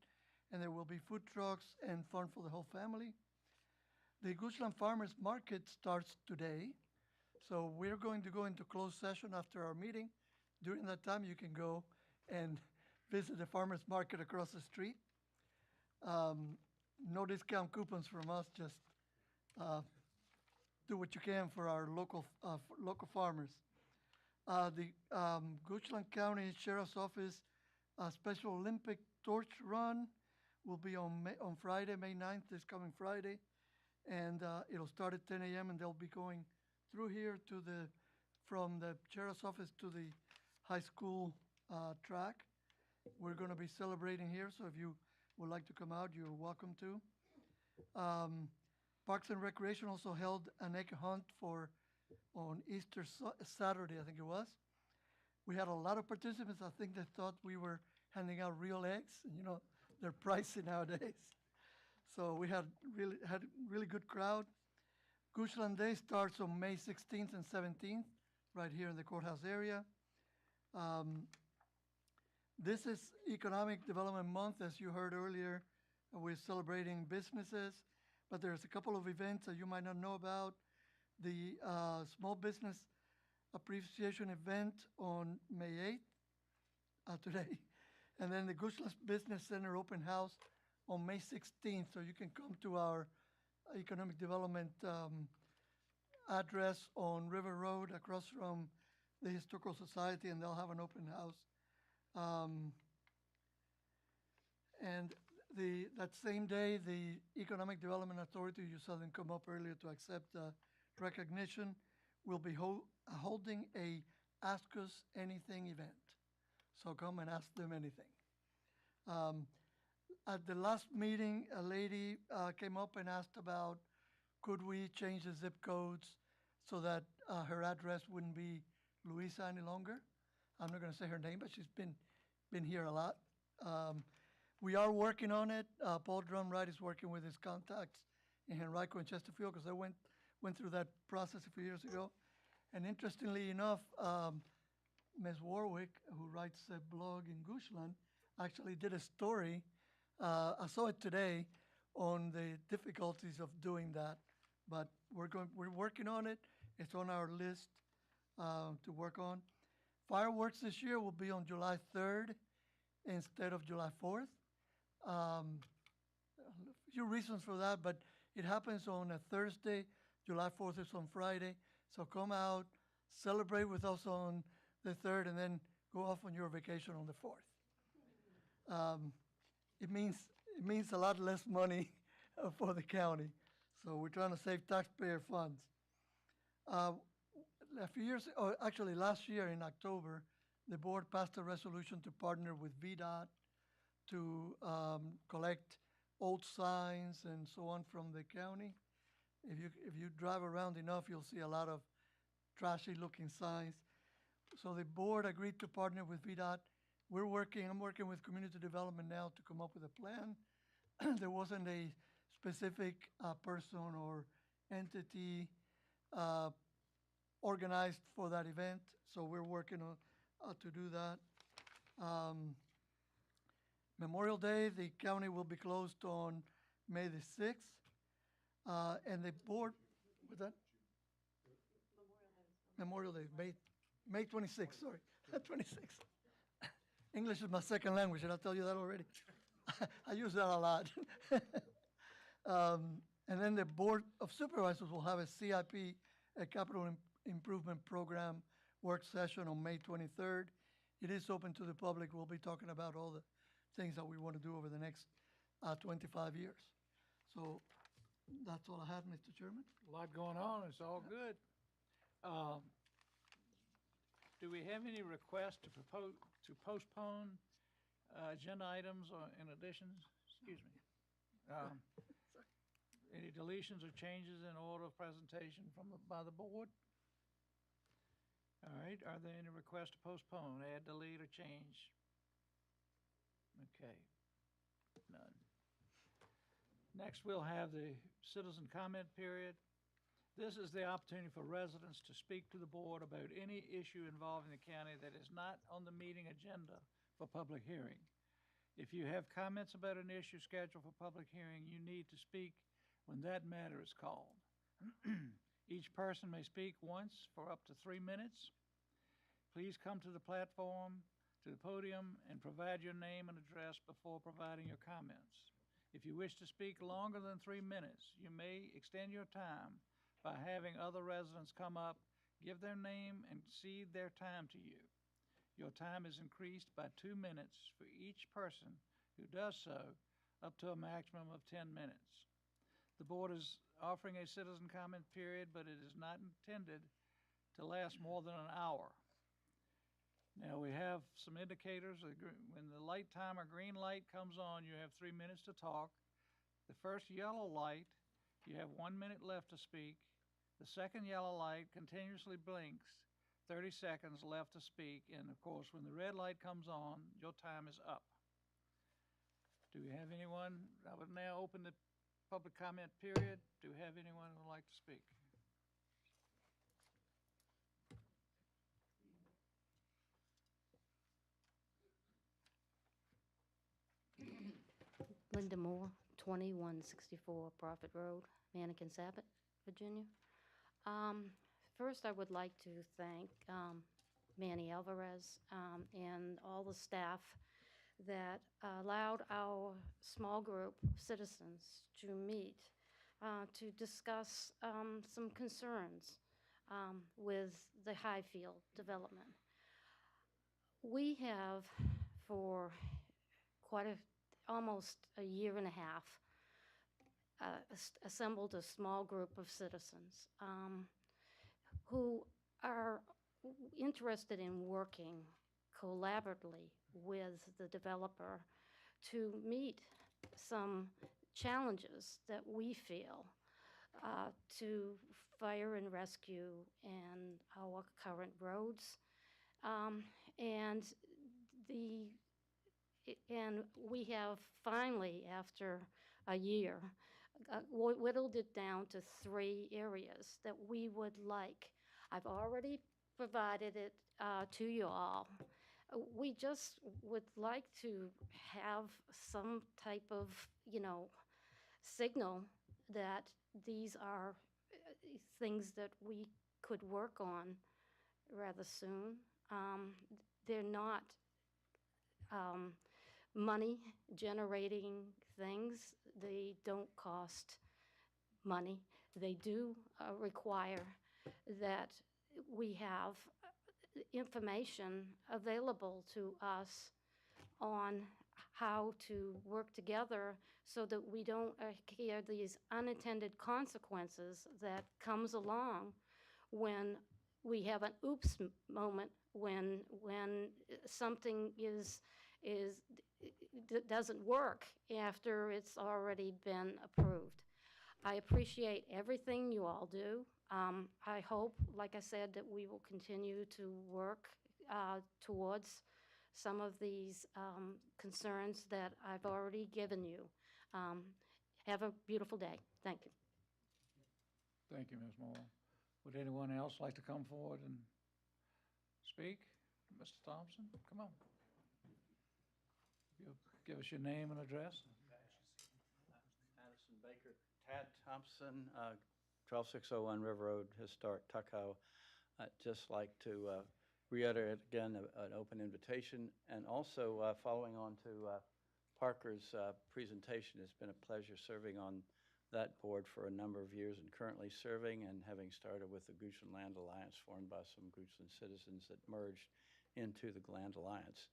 and there will be food trucks and fun for the whole family. The Goochland Farmers Market starts today, so we're going to go into closed session after our meeting. During that time, you can go and visit the farmers market across the street. No discount coupons from us, just do what you can for our local farmers. The Goochland County Sheriff's Office Special Olympic Torch Run will be on Friday, May 9th, this coming Friday. And it'll start at 10 a.m. and they'll be going through here from the Sheriff's Office to the high school track. We're going to be celebrating here, so if you would like to come out, you're welcome to. Parks and Recreation also held an egg hunt on Easter Saturday, I think it was. We had a lot of participants. I think they thought we were handing out real eggs. You know, they're pricey nowadays. So we had really good crowd. Goochland Day starts on May 16th and 17th, right here in the courthouse area. This is Economic Development Month, as you heard earlier. We're celebrating businesses, but there's a couple of events that you might not know about. The Small Business Appreciation event on May 8th, today, and then the Goochland Business Center open house on May 16th, so you can come to our economic development address on River Road across from the Historical Society, and they'll have an open house. And that same day, the Economic Development Authority, you saw them come up earlier to accept recognition, will be holding a Ask Us Anything event. So come and ask them anything. At the last meeting, a lady came up and asked about could we change the zip codes so that her address wouldn't be Louisa any longer. I'm not going to say her name, but she's been here a lot. We are working on it. Paul Drumright is working with his contacts in Henrico and Chesterfield because I went through that process a few years ago. And interestingly enough, Ms. Warwick, who writes a blog in Goochland, actually did a story. I saw it today on the difficulties of doing that, but we're working on it. It's on our list to work on. Fireworks this year will be on July 3rd instead of July 4th. A few reasons for that, but it happens on a Thursday. July 4th is on Friday. So come out, celebrate with us on the 3rd, and then go off on your vacation on the 4th. It means a lot less money for the county. So we're trying to save taxpayer funds. A few years, or actually last year in October, the board passed a resolution to partner with VDOT to collect old signs and so on from the county. If you drive around enough, you'll see a lot of trashy looking signs. So the board agreed to partner with VDOT. I'm working with community development now to come up with a plan. There wasn't a specific person or entity organized for that event, so we're working on to do that. Memorial Day, the county will be closed on May the 6th, and the board, what's that? Memorial Day, May 26th, sorry, 26th. English is my second language, and I'll tell you that already. I use that a lot. And then the Board of Supervisors will have a CIP, a Capital Improvement Program work session on May 23rd. It is open to the public. We'll be talking about all the things that we want to do over the next 25 years. So that's all I have, Mr. Chairman. A lot going on, it's all good. Do we have any requests to postpone agenda items or in additions? Excuse me. Any deletions or changes in order of presentation by the board? All right, are there any requests to postpone, add, delete, or change? Okay, none. Next, we'll have the citizen comment period. This is the opportunity for residents to speak to the board about any issue involving the county that is not on the meeting agenda for public hearing. If you have comments about an issue scheduled for public hearing, you need to speak when that matter is called. Each person may speak once for up to 3 minutes. Please come to the platform, to the podium, and provide your name and address before providing your comments. If you wish to speak longer than 3 minutes, you may extend your time by having other residents come up, give their name, and cede their time to you. Your time is increased by 2 minutes for each person who does so, up to a maximum of 10 minutes. The board is offering a citizen comment period, but it is not intended to last more than an hour. Now, we have some indicators. When the light timer green light comes on, you have 3 minutes to talk. The first yellow light, you have 1 minute left to speak. The second yellow light continuously blinks, 30 seconds left to speak. And of course, when the red light comes on, your time is up. Do we have anyone? I would now open the public comment period. Do we have anyone who would like to speak? Linda Moore, 2164 Prophet Road, Mannequin-Sabat, Virginia. First, I would like to thank Manny Alvarez and all the staff that allowed our small group of citizens to meet to discuss some concerns with the Highfield development. We have, for almost a year and a half, assembled a small group of citizens who are interested in working collaboratively with the developer to meet some challenges that we feel to fire and rescue and our current roads. And we have finally, after a year, whittled it down to 3 areas that we would like. I've already provided it to you all. We just would like to have some type of, signal that these are things that we could work on rather soon. They're not money-generating things. They don't cost money. They do require that we have information available to us on how to work together so that we don't hear these unintended consequences that comes along when we have an oops moment, when something doesn't work after it's already been approved. I appreciate everything you all do. I hope, like I said, that we will continue to work towards some of these concerns that I've already given you. Have a beautiful day. Thank you. Thank you, Ms. Moore. Would anyone else like to come forward and speak? Mr. Thompson, come on. Give us your name and address. Addison Baker, Tad Thompson, 12601 River Road, Historic Tuckahoe. I'd just like to reiterate again an open invitation, and also following on to Parker's presentation. It's been a pleasure serving on that board for a number of years and currently serving, and having started with the Goochland Land Alliance, formed by some Goochland citizens that merged into the Land Alliance.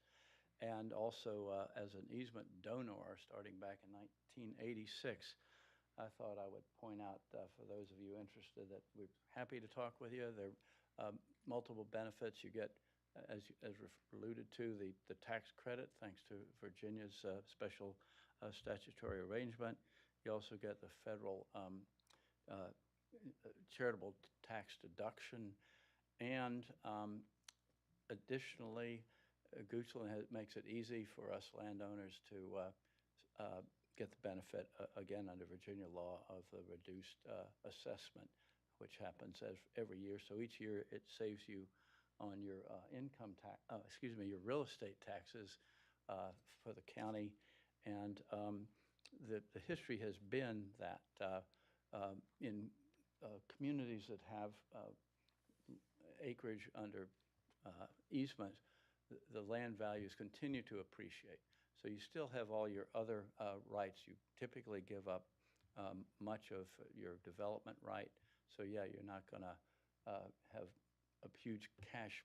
And also as an easement donor starting back in 1986. I thought I would point out for those of you interested that we're happy to talk with you. There are multiple benefits. You get, as alluded to, the tax credit thanks to Virginia's special statutory arrangement. You also get the federal charitable tax deduction, and additionally, Goochland makes it easy for us landowners to get the benefit, again, under Virginia law, of the reduced assessment which happens every year. So each year it saves you on your your real estate taxes for the county. And the history has been that in communities that have acreage under easement, the land values continue to appreciate. So you still have all your other rights. You typically give up much of your development right. So yeah, you're not going to have a huge cash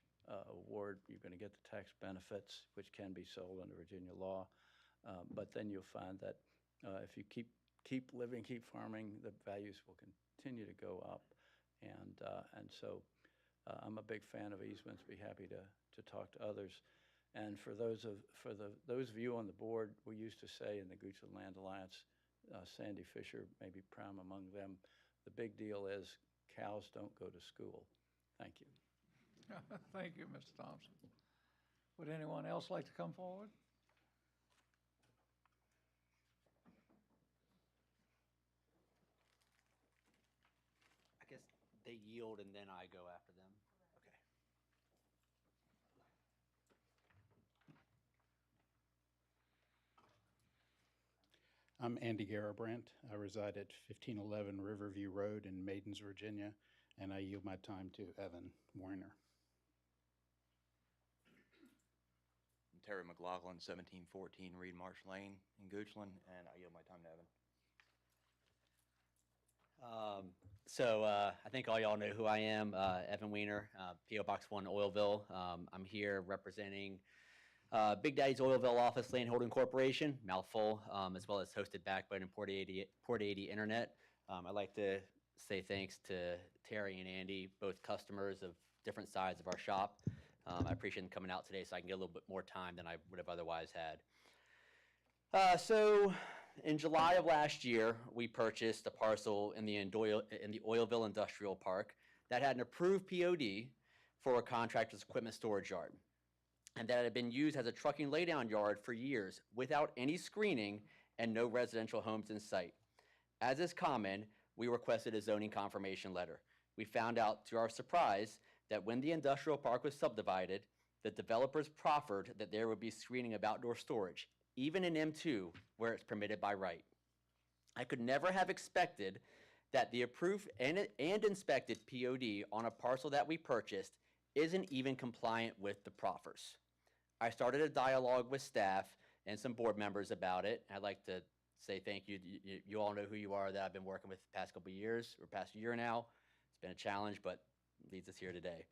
award. You're going to get the tax benefits, which can be sold under Virginia law. But then you'll find that if you keep living, keep farming, the values will continue to go up. And so I'm a big fan of easements. Be happy to talk to others. And for those of you on the board, we used to say in the Goochland Land Alliance, Sandy Fisher may be prime among them, the big deal is cows don't go to school. Thank you. Thank you, Mr. Thompson. Would anyone else like to come forward? I guess they yield and then I go after them. Okay. I'm Andy Garabrandt. I reside at 1511 Riverview Road in Maidens, Virginia, and I yield my time to Evan Warner. I'm Terry McLaughlin, 1714 Reed Marsh Lane in Goochland, and I yield my time to Evan. I think all y'all know who I am, Evan Weiner, P.O. Box 1, Oilville. I'm here representing Big Daddy's Oilville Office Landholding Corporation, mouthful, as well as Hosted Backbone and Port 80 Internet. I'd like to say thanks to Terry and Andy, both customers of different sides of our shop. I appreciate them coming out today so I can get a little bit more time than I would have otherwise had. So in July of last year, we purchased a parcel in the Oilville Industrial Park that had an approved POD for a contractor's equipment storage yard, and that had been used as a trucking laydown yard for years without any screening and no residential homes in sight. As is common, we requested a zoning confirmation letter. We found out, to our surprise, that when the industrial park was subdivided, the developers proffered that there would be screening of outdoor storage, even in M2, where it's permitted by right. I could never have expected that the approved and inspected POD on a parcel that we purchased isn't even compliant with the proffers. I started a dialogue with staff and some board members about it. I'd like to say thank you. You all know who you are that I've been working with the past couple of years, or past year now. It's been a challenge, but leads us here today.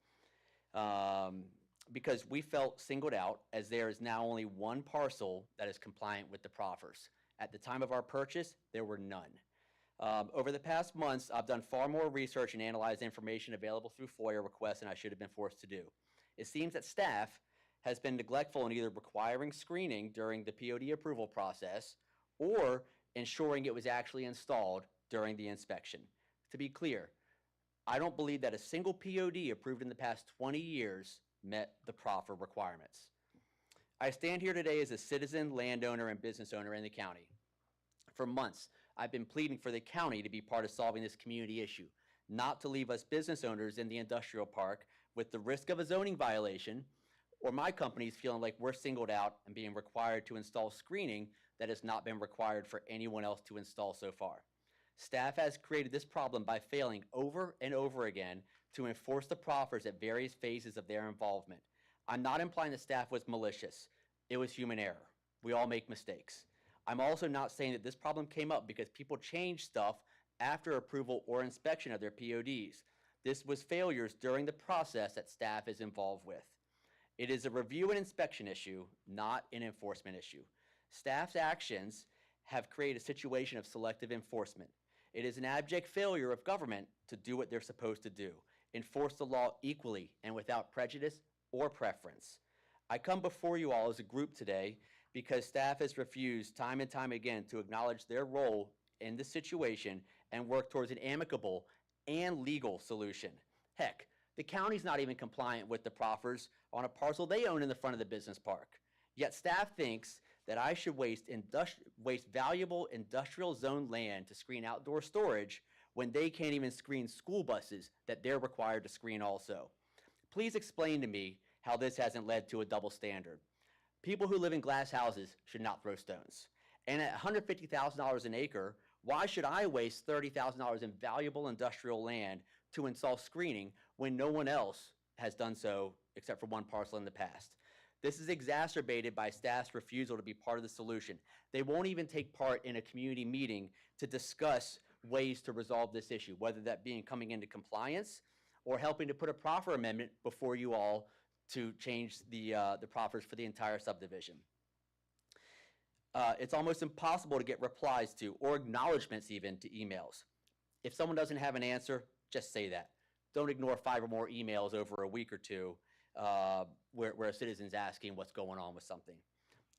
Because we felt singled out, as there is now only one parcel that is compliant with the proffers. At the time of our purchase, there were none. Over the past months, I've done far more research and analyzed information available through FOIA requests than I should have been forced to do. It seems that staff has been neglectful in either requiring screening during the POD approval process or ensuring it was actually installed during the inspection. To be clear, I don't believe that a single POD approved in the past 20 years met the proffer requirements. I stand here today as a citizen, landowner, and business owner in the county. For months, I've been pleading for the county to be part of solving this community issue, not to leave us business owners in the industrial park with the risk of a zoning violation, or my companies feeling like we're singled out and being required to install screening that has not been required for anyone else to install so far. Staff has created this problem by failing over and over again to enforce the proffers at various phases of their involvement. I'm not implying that staff was malicious. It was human error. We all make mistakes. I'm also not saying that this problem came up because people changed stuff after approval or inspection of their PODs. This was failures during the process that staff is involved with. It is a review and inspection issue, not an enforcement issue. Staff's actions have created a situation of selective enforcement. It is an abject failure of government to do what they're supposed to do, enforce the law equally and without prejudice or preference. I come before you all as a group today because staff has refused time and time again to acknowledge their role in this situation and work towards an amicable and legal solution. Heck, the county's not even compliant with the proffers on a parcel they own in the front of the business park. Yet staff thinks that I should waste valuable industrial zone land to screen outdoor storage when they can't even screen school buses that they're required to screen also. Please explain to me how this hasn't led to a double standard. People who live in glass houses should not throw stones. And at $150,000 an acre, why should I waste $30,000 in valuable industrial land to install screening when no one else has done so except for one parcel in the past? This is exacerbated by staff's refusal to be part of the solution. They won't even take part in a community meeting to discuss ways to resolve this issue, whether that being coming into compliance or helping to put a proffer amendment before you all to change the proffers for the entire subdivision. It's almost impossible to get replies to or acknowledgments even to emails. If someone doesn't have an answer, just say that. Don't ignore 5 or more emails over a week or two where a citizen's asking what's going on with something.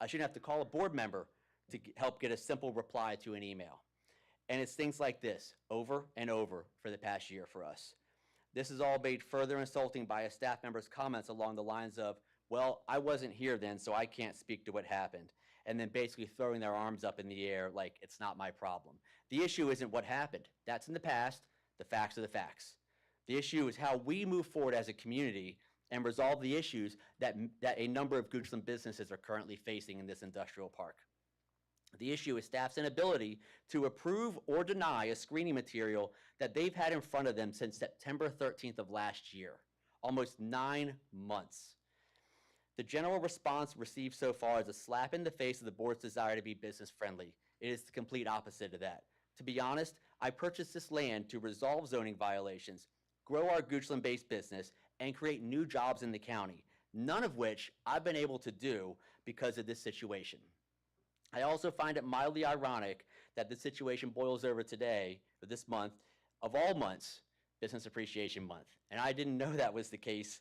I shouldn't have to call a board member to help get a simple reply to an email. And it's things like this over and over for the past year for us. This is all made further insulting by a staff member's comments along the lines of, well, I wasn't here then, so I can't speak to what happened. And then basically throwing their arms up in the air like it's not my problem. The issue isn't what happened. That's in the past. The facts are the facts. The issue is how we move forward as a community and resolve the issues that a number of Goochland businesses are currently facing in this industrial park. The issue is staff's inability to approve or deny a screening material that they've had in front of them since September 13th of last year, almost 9 months. The general response received so far is a slap in the face of the board's desire to be business friendly. It is the complete opposite of that. To be honest, I purchased this land to resolve zoning violations, grow our Goochland-based business, and create new jobs in the county, none of which I've been able to do because of this situation. I also find it mildly ironic that this situation boils over today, or this month, of all months, Business Appreciation Month. And I didn't know that was the case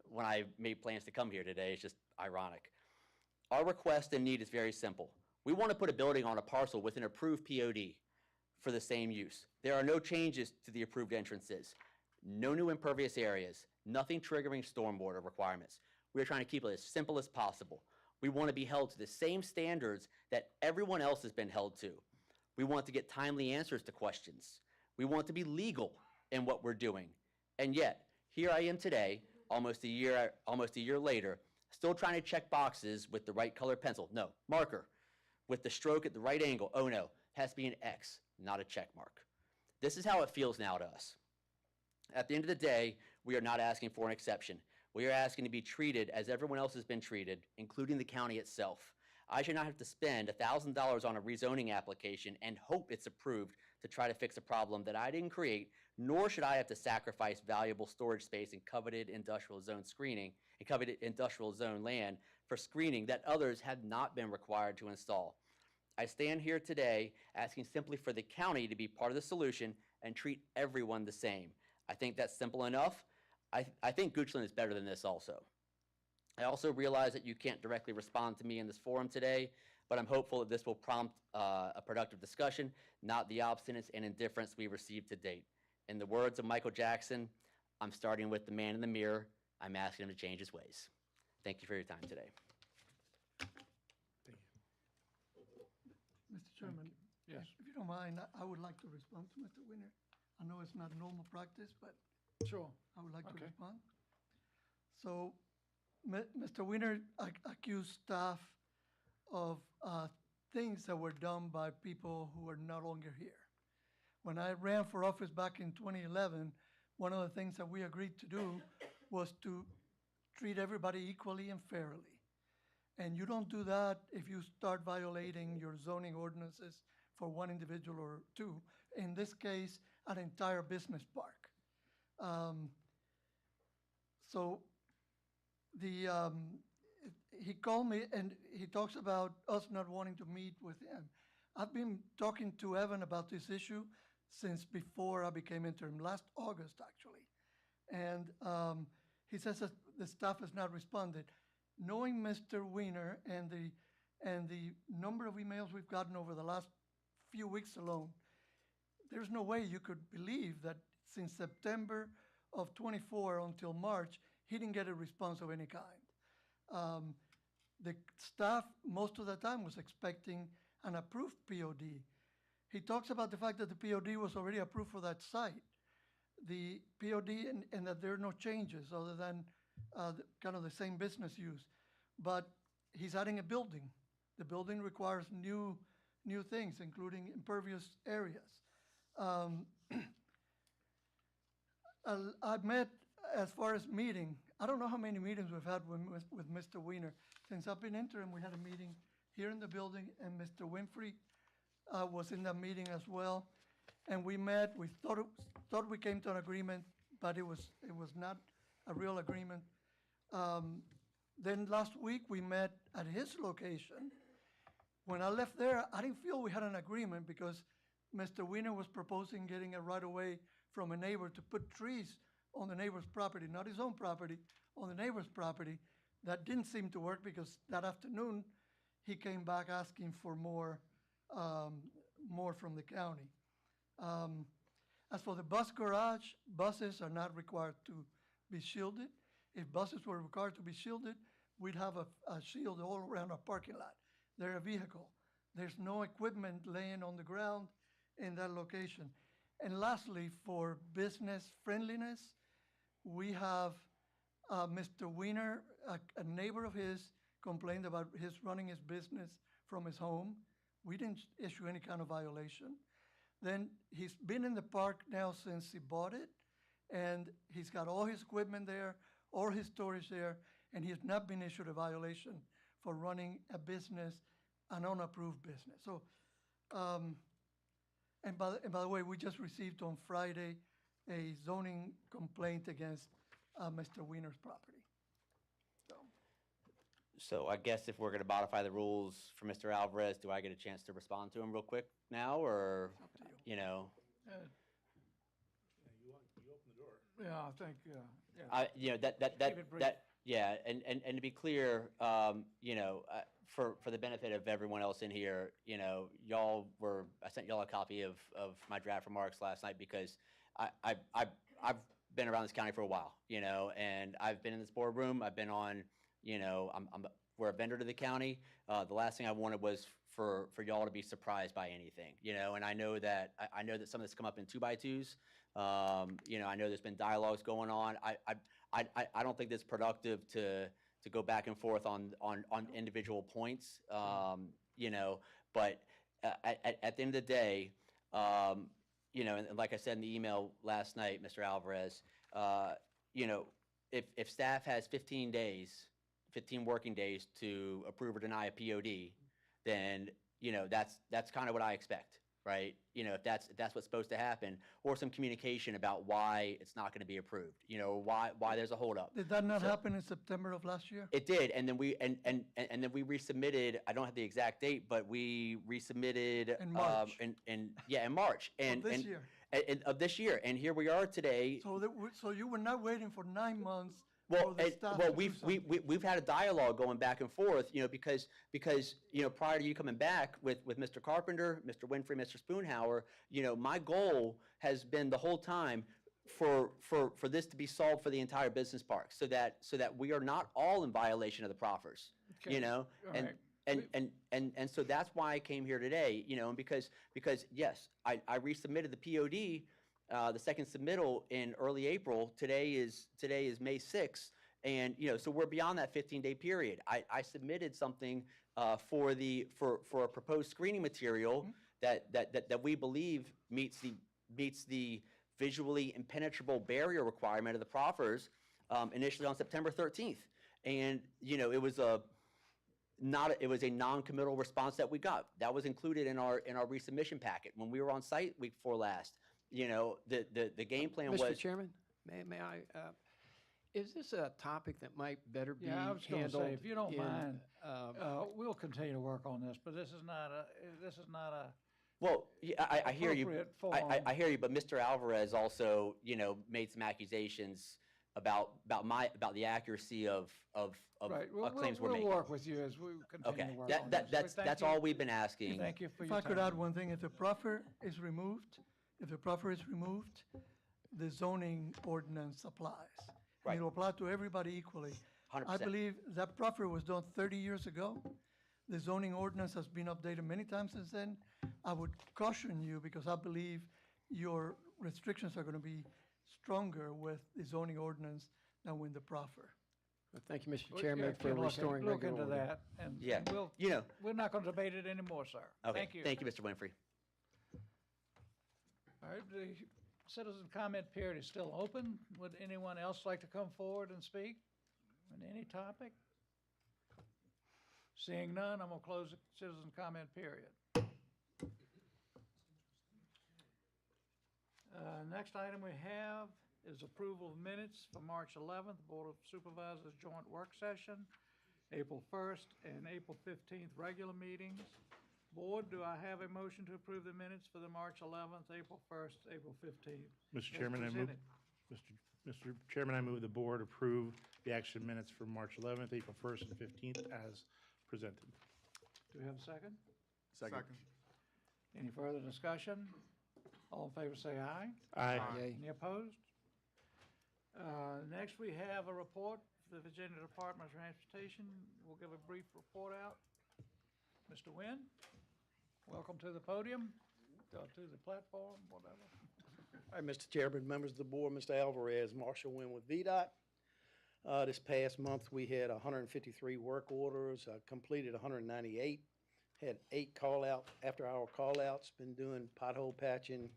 when I made plans to come here today. It's just ironic. Our request and need is very simple. We want to put a building on a parcel with an approved POD for the same use. There are no changes to the approved entrances, no new impervious areas, nothing triggering stormwater requirements. We are trying to keep it as simple as possible. We want to be held to the same standards that everyone else has been held to. We want to get timely answers to questions. We want to be legal in what we're doing. And yet, here I am today, almost a year later, still trying to check boxes with the right color pencil. No, marker. With the stroke at the right angle. Oh no, it has to be an X, not a check mark. This is how it feels now to us. At the end of the day, we are not asking for an exception. We are asking to be treated as everyone else has been treated, including the county itself. I should not have to spend $1,000 on a rezoning application and hope it's approved to try to fix a problem that I didn't create, nor should I have to sacrifice valuable storage space in coveted industrial zone screening and coveted industrial zone land for screening that others have not been required to install. I stand here today asking simply for the county to be part of the solution and treat everyone the same. I think that's simple enough. I think Goochland is better than this also. I also realize that you can't directly respond to me in this forum today, but I'm hopeful that this will prompt a productive discussion, not the obstinance and indifference we received to date. In the words of Michael Jackson, I'm starting with the man in the mirror. I'm asking him to change his ways. Thank you for your time today. Mr. Chairman? Yes. If you don't mind, I would like to respond to Mr. Winter. I know it's not normal practice, but Sure. I would like to Okay. respond. So, Mr. Winter accused staff of things that were done by people who are no longer here. When I ran for office back in 2011, one of the things that we agreed to do was to treat everybody equally and fairly. And you don't do that if you start violating your zoning ordinances for one individual or two. In this case, an entire business park. So he called me and he talks about us not wanting to meet with him. I've been talking to Evan about this issue since before I became interim, last August actually. And he says that the staff has not responded. Knowing Mr. Weiner and the number of emails we've gotten over the last few weeks alone, there's no way you could believe that since September of 24 until March, he didn't get a response of any kind. The staff, most of the time, was expecting an approved POD. he talks about the fact that the POD was already approved for that site. The POD and that there are no changes other than kind of the same business use. But he's adding a building. The building requires new things, including impervious areas. I've met, as far as meeting, I don't know how many meetings we've had with Mr. Weiner. Since I've been interim, we had a meeting here in the building, and Mr. Winfrey was in that meeting as well. And we met, we thought we came to an agreement, but it was not a real agreement. Then last week, we met at his location. When I left there, I didn't feel we had an agreement because Mr. Weiner was proposing getting a right-of-way from a neighbor to put trees on the neighbor's property, not his own property, on the neighbor's property. That didn't seem to work because that afternoon, he came back asking for more from the county. As for the bus garage, buses are not required to be shielded. If buses were required to be shielded, we'd have a shield all around our parking lot. They're a vehicle. There's no equipment laying on the ground in that location. And lastly, for business friendliness, we have Mr. Weiner, a neighbor of his, complained about his running his business from his home. We didn't issue any kind of violation. Then he's been in the park now since he bought it, and he's got all his equipment there, all his storage there, and he has not been issued a violation for running a business, an unapproved business. So, and by the way, we just received on Friday a zoning complaint against Mr. Weiner's property. So I guess if we're going to modify the rules for Mr. Alvarez, do I get a chance to respond to him real quick now, or, you know? You open the door. Yeah, I think, yeah. You know, Keep it brief. yeah, and to be clear, you know, for the benefit of everyone else in here, you know, I sent y'all a copy of my draft remarks last night because I've been around this county for a while, you know, and I've been in this boardroom, I've been on, you know, we're a vendor to the county. The last thing I wanted was for y'all to be surprised by anything, you know, and I know that some of this come up in 2x2s. You know, I know there's been dialogues going on. I don't think it's productive to go back and forth on individual points, you know, but at the end of the day, you know, and like I said in the email last night, Mr. Alvarez, you know, if staff has 15 working days to approve or deny a POD, then, you know, that's kind of what I expect, right? You know, if that's what's supposed to happen, or some communication about why it's not going to be approved, you know, why there's a holdup. Did that not happen in September of last year? It did, and then we then we resubmitted. I don't have the exact date, but we resubmitted In March. in March Of this year. Of this year, and here we are today. So you were not waiting for 9 months. Well, for the staff to do something. we've had a dialogue going back and forth, you know, because you know, prior to you coming back with Mr. Carpenter, Mr. Winfrey, Mr. Spoonhauer, you know, my goal has been the whole time for this to be solved for the entire business park, so that we are not all in violation of the proffers, Okay. you know, All right. and so that's why I came here today, you know, and because yes, I resubmitted the POD. The second submittal in early April. Today is May 6th, and you know, so we're beyond that 15-day period. I submitted something for a proposed screening material that we believe meets the visually impenetrable barrier requirement of the proffers initially on September 13th, and you know, it was a non-committal response that we got. That was included in our resubmission packet when we were on site week before last. You know, the game plan was. Mr. Chairman, may I, is this a topic that might better be Yeah, I was going to handled? say, if you don't in, mind, we'll continue to work on this, but this is not a Well, yeah, I hear you. appropriate form. I hear you, but Mr. Alvarez also, you know, made some accusations about the accuracy of Right. claims we're We'll making. work with you as we continue Okay, to work on this. that's Thank that's you. all we've been asking. Thank you for If your I could time. add one thing, if the proffer is removed, the zoning ordinance applies. Right. And it'll apply to everybody equally. 100%. I believe that proffer was done 30 years ago. The zoning ordinance has been updated many times since then. I would caution you because I believe your restrictions are going to be stronger with the zoning ordinance than with the proffer. Well, thank you, Mr. Well, Chairman, yeah, for can restoring look regular into order. that, and Yeah, and we'll, you know. we're not going to debate it anymore, sir. Okay, Thank you. thank you, Mr. Winfrey. All right, the citizen comment period is still open. Would anyone else like to come forward and speak on any topic? Seeing none, I'm going to close the citizen comment period. Next item we have is approval of minutes for March 11th, Board of Supervisors Joint Work Session, April 1st and April 15th regular meetings. Board, do I have a motion to approve the minutes for the March 11th, April 1st, April 15th? Mr. as Chairman, I move, presented? Mr. Chairman, I move the board approve the action minutes for March 11th, April 1st, and 15th as presented. Do we have a second? Second. Any further discussion? All in favor say aye. Aye. Yay. Any opposed? Next, we have a report for the Virginia Department of Transportation. We'll give a brief report out. Mr. Wynn, welcome to the podium, or to the platform, whatever. All right, Mr. Chairman, members of the board, Mr. Alvarez, Marshall Wynn with VDOT. This past month, we had 153 work orders, completed 198, had 8 after-hour call-outs, been doing pothole patching,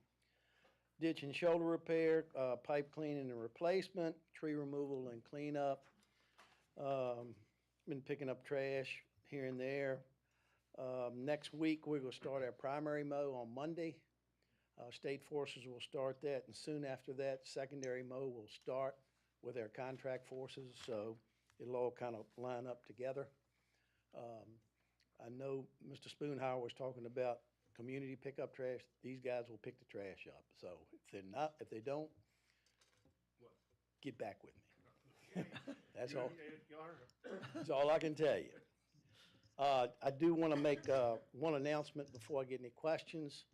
ditch and shoulder repair, pipe cleaning and replacement, tree removal and cleanup. Been picking up trash here and there. Next week, we're gonna start our primary mow on Monday. State forces will start that, and soon after that, secondary mow will start with our contract forces, so it'll all kind of line up together. I know Mr. Spoonhour was talking about community pickup trash. These guys will pick the trash up, so if they don't, get back with me. That's all. That's all I can tell you. I do want to make one announcement before I get any questions.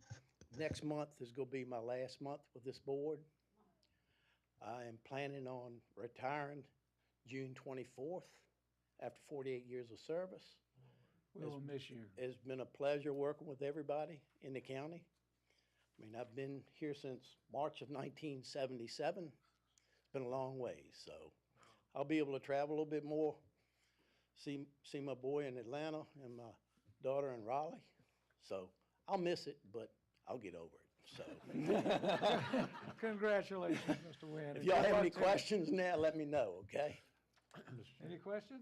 Next month is going to be my last month with this board. I am planning on retiring June 24th after 48 years of service. We will miss you. It's been a pleasure working with everybody in the county. I mean, I've been here since March of 1977. It's been a long ways, so I'll be able to travel a little bit more, see my boy in Atlanta and my daughter in Raleigh. So I'll miss it, but I'll get over it, so. Congratulations, Mr. Wynn. If y'all have any questions now, let me know, okay? Any questions?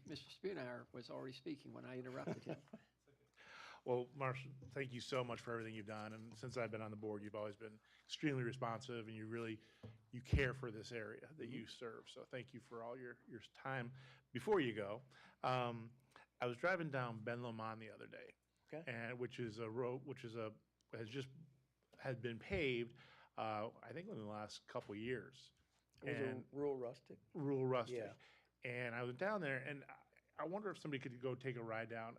Mr. Spoonhour was already speaking when I interrupted him. Well, Marshall, thank you so much for everything you've done, and since I've been on the board, you've always been extremely responsive, and you care for this area that you serve, so thank you for all your time. Before you go, I was driving down Ben Lomond the other day, Okay. and which is a road, had been paved, I think in the last couple of years. It was a rural rustic. Rural rustic. Yeah. And I was down there, and I wonder if somebody could go take a ride down.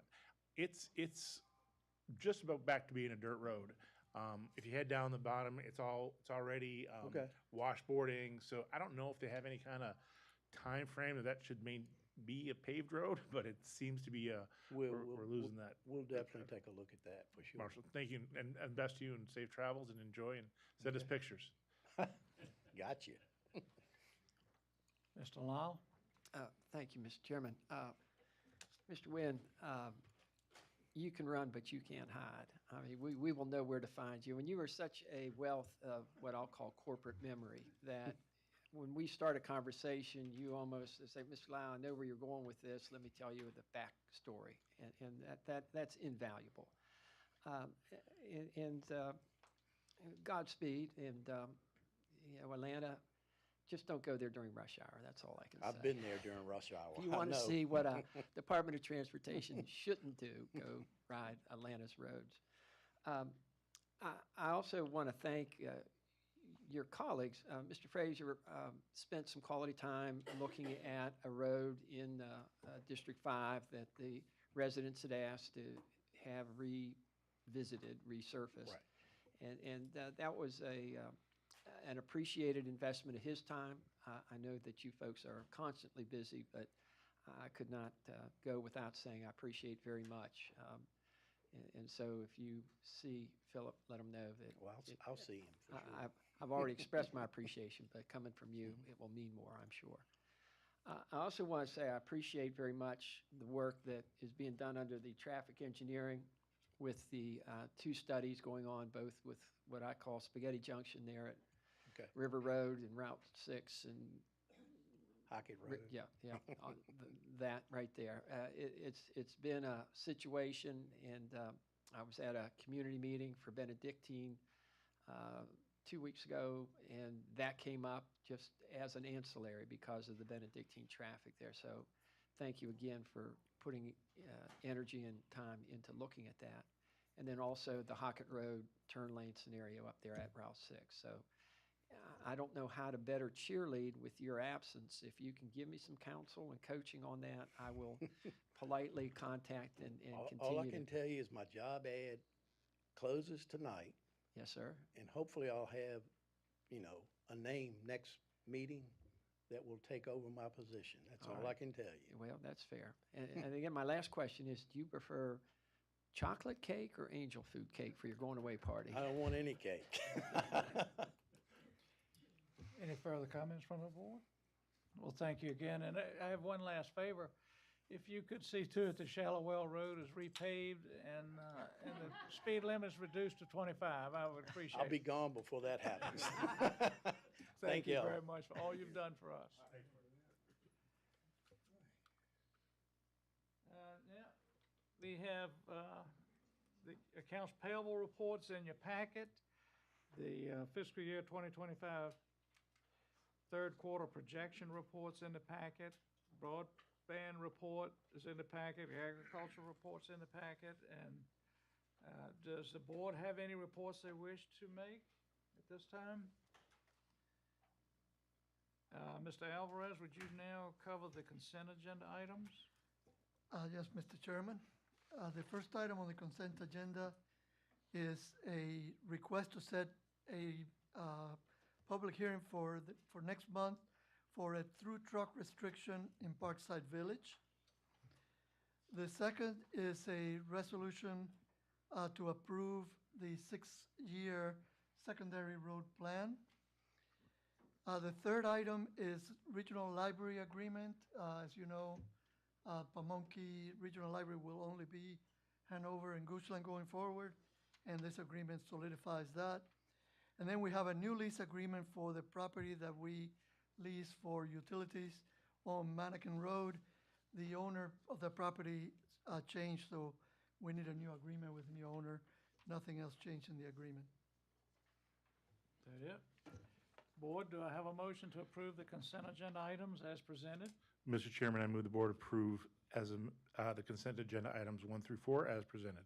It's just about back to being a dirt road. If you head down the bottom, it's already Okay. washboarding. So I don't know if they have any kind of time frame that should be a paved road, but it seems to be we're losing that. We'll definitely take a look at that for sure. Marshall, thank you, and best to you, and safe travels, and enjoy, and send us pictures. Got you. Mr. Lyle? Thank you, Mr. Chairman. Mr. Wynn, you can run, but you can't hide. I mean, we will know where to find you. And you are such a wealth of what I'll call corporate memory that when we start a conversation, you almost say, Mr. Lyle, I know where you're going with this. Let me tell you the backstory. And that's invaluable. Godspeed. And, Atlanta, just don't go there during rush hour. That's all I can say. I've been there during rush hour. If you want to see what a Department of Transportation shouldn't do, go ride Atlanta's roads. I also want to thank your colleagues. Mr. Frazier spent some quality time looking at a road in District 5 that the residents had asked to have revisited, resurfaced. Right. And that was an appreciated investment of his time. I know that you folks are constantly busy, but I could not go without saying I appreciate very much And so if you see Philip, let him know that. Well, I'll see him for sure. I've already expressed my appreciation, but coming from you, it will mean more, I'm sure. I also want to say I appreciate very much the work that is being done under the traffic engineering with the two studies going on, both with what I call Spaghetti Junction there at Okay. River Road and Route 6 and Hockett Road. yeah, that right there. It's been a situation, and I was at a community meeting for Benedictine 2 weeks ago, and that came up just as an ancillary because of the Benedictine traffic there. So thank you again for putting energy and time into looking at that. And then also the Hockett Road turn lane scenario up there at Route 6. So I don't know how to better cheerlead with your absence. If you can give me some counsel and coaching on that, I will politely contact and continue. All I can tell you is my job ad closes tonight. Yes, sir. And hopefully I'll have, a name next meeting that will take over my position. That's all I can tell you. Well, that's fair. And again, my last question is, do you prefer chocolate cake or angel food cake for your going away party? I don't want any cake. Any further comments from the board? Well, thank you again, and I have one last favor. If you could see to it the Shallow Well Road is repaved and the speed limit is reduced to 25, I would appreciate it. I'll be gone before that happens. Thank you y'all. very much for all you've done for us. Now, we have the accounts payable reports in your packet, the fiscal year 2025 third quarter projection reports in the packet, broadband report is in the packet, the agriculture report's in the packet, and does the board have any reports they wish to make at this time? Mr. Alvarez, would you now cover the consent agenda items? Yes, Mr. Chairman. The first item on the consent agenda is a request to set a public hearing for next month for a through truck restriction in Parkside Village. The second is a resolution to approve the 6-year secondary road plan. The third item is regional library agreement. As you know, Pamunkey Regional Library will only be Hanover and Goochland going forward, and this agreement solidifies that. And then we have a new lease agreement for the property that we lease for utilities on Mannequin Road. The owner of the property changed, so we need a new agreement with the new owner. Nothing else changed in the agreement. Is that it? Board, do I have a motion to approve the consent agenda items as presented? Mr. Chairman, I move the board approve the consent agenda items 1 through 4 as presented.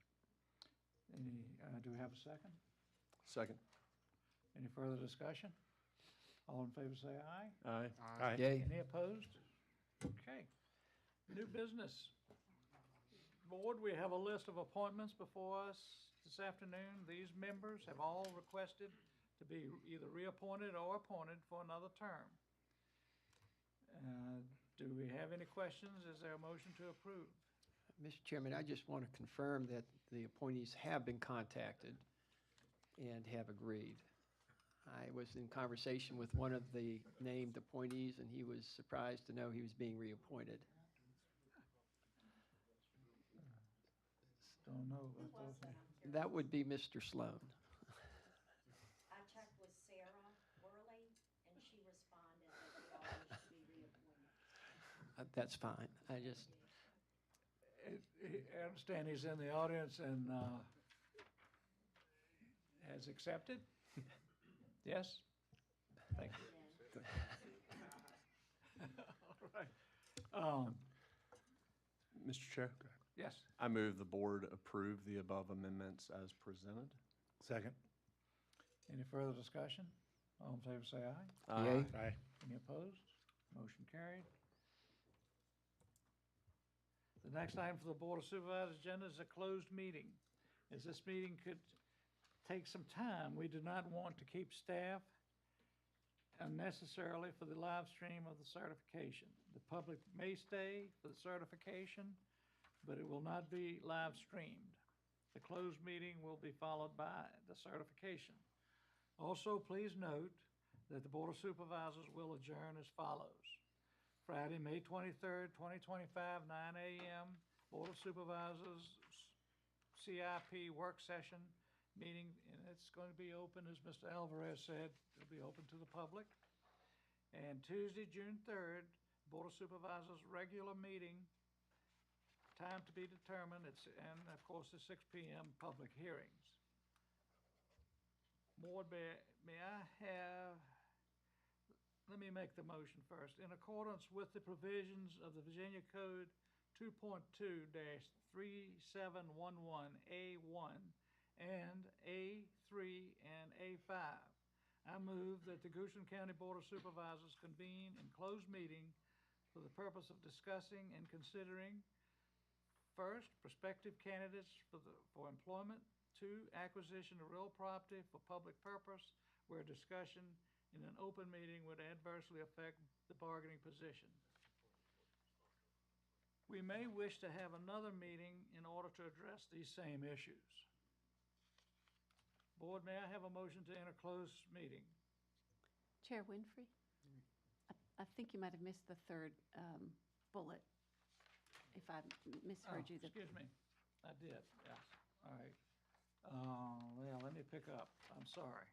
Do we have a second? Second. Any further discussion? All in favor say aye. Aye. Aye. Yay. Any opposed? Okay. New business. Board, we have a list of appointments before us this afternoon. These members have all requested to be either reappointed or appointed for another term. Do we have any questions? Is there a motion to approve? Mr. Chairman, I just want to confirm that the appointees have been contacted and have agreed. I was in conversation with one of the named appointees, and he was surprised to know he was being reappointed. Don't know about those. That would be Mr. Sloan. I checked with Sarah Worley, and she responded that they all wish to be reappointed. That's fine. I just, I understand he's in the audience and has accepted? Yes? Thank you. All right. Mr. Chair? Yes. I move the board approve the above amendments as presented. Second. Any further discussion? All in favor say aye. Yay. Aye. Any opposed? Motion carried. The next item for the Board of Supervisors agenda is a closed meeting. As this meeting could take some time, we do not want to keep staff unnecessarily for the live stream of the certification. The public may stay for the certification, but it will not be live streamed. The closed meeting will be followed by the certification. Also, please note that the Board of Supervisors will adjourn as follows. Friday, May 23rd, 2025, 9 a.m., Board of Supervisors CIP work session meeting, and it's going to be open, as Mr. Alvarez said, it'll be open to the public. And Tuesday, June 3rd, Board of Supervisors regular meeting, time to be determined, and of course, the 6 p.m. public hearings. Board, may I have, let me make the motion first. In accordance with the provisions of the Virginia Code 2.2-3711A1 and A3 and A5, I move that the Goochland County Board of Supervisors convene in closed meeting for the purpose of discussing and considering, first, prospective candidates for employment; two, acquisition of real property for public purpose, where discussion in an open meeting would adversely affect the bargaining position. We may wish to have another meeting in order to address these same issues. Board, may I have a motion to enter closed meeting? Chair Winfrey? I think you might have missed the third bullet, if I misheard you. Excuse me. I did, yes. All right. Well, let me pick up. I'm sorry.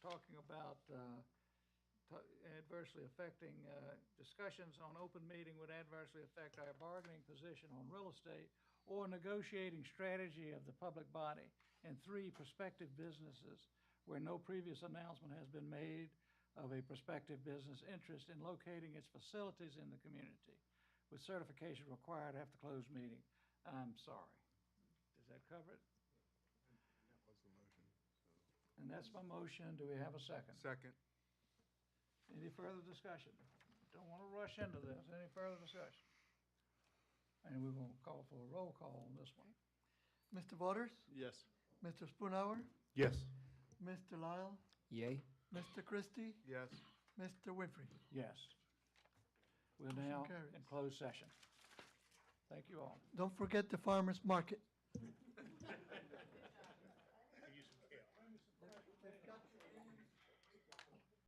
Talking about adversely affecting, discussions on open meeting would adversely affect our bargaining position on real estate or negotiating strategy of the public body. And three, prospective businesses where no previous announcement has been made of a prospective business interest in locating its facilities in the community, with certification required after closed meeting. I'm sorry. Does that cover it? That was the motion. And that's my motion. Do we have a second? Second. Any further discussion? Don't want to rush into this. Any further discussion? And we will call for a roll call on this one. Mr. Waters? Yes. Mr. Spoonhour? Yes. Mr. Lyle? Yay. Mr. Christie? Yes. Mr. Winfrey? Yes. We're Motion now carries. in closed session. Thank you all. Don't forget the farmer's market.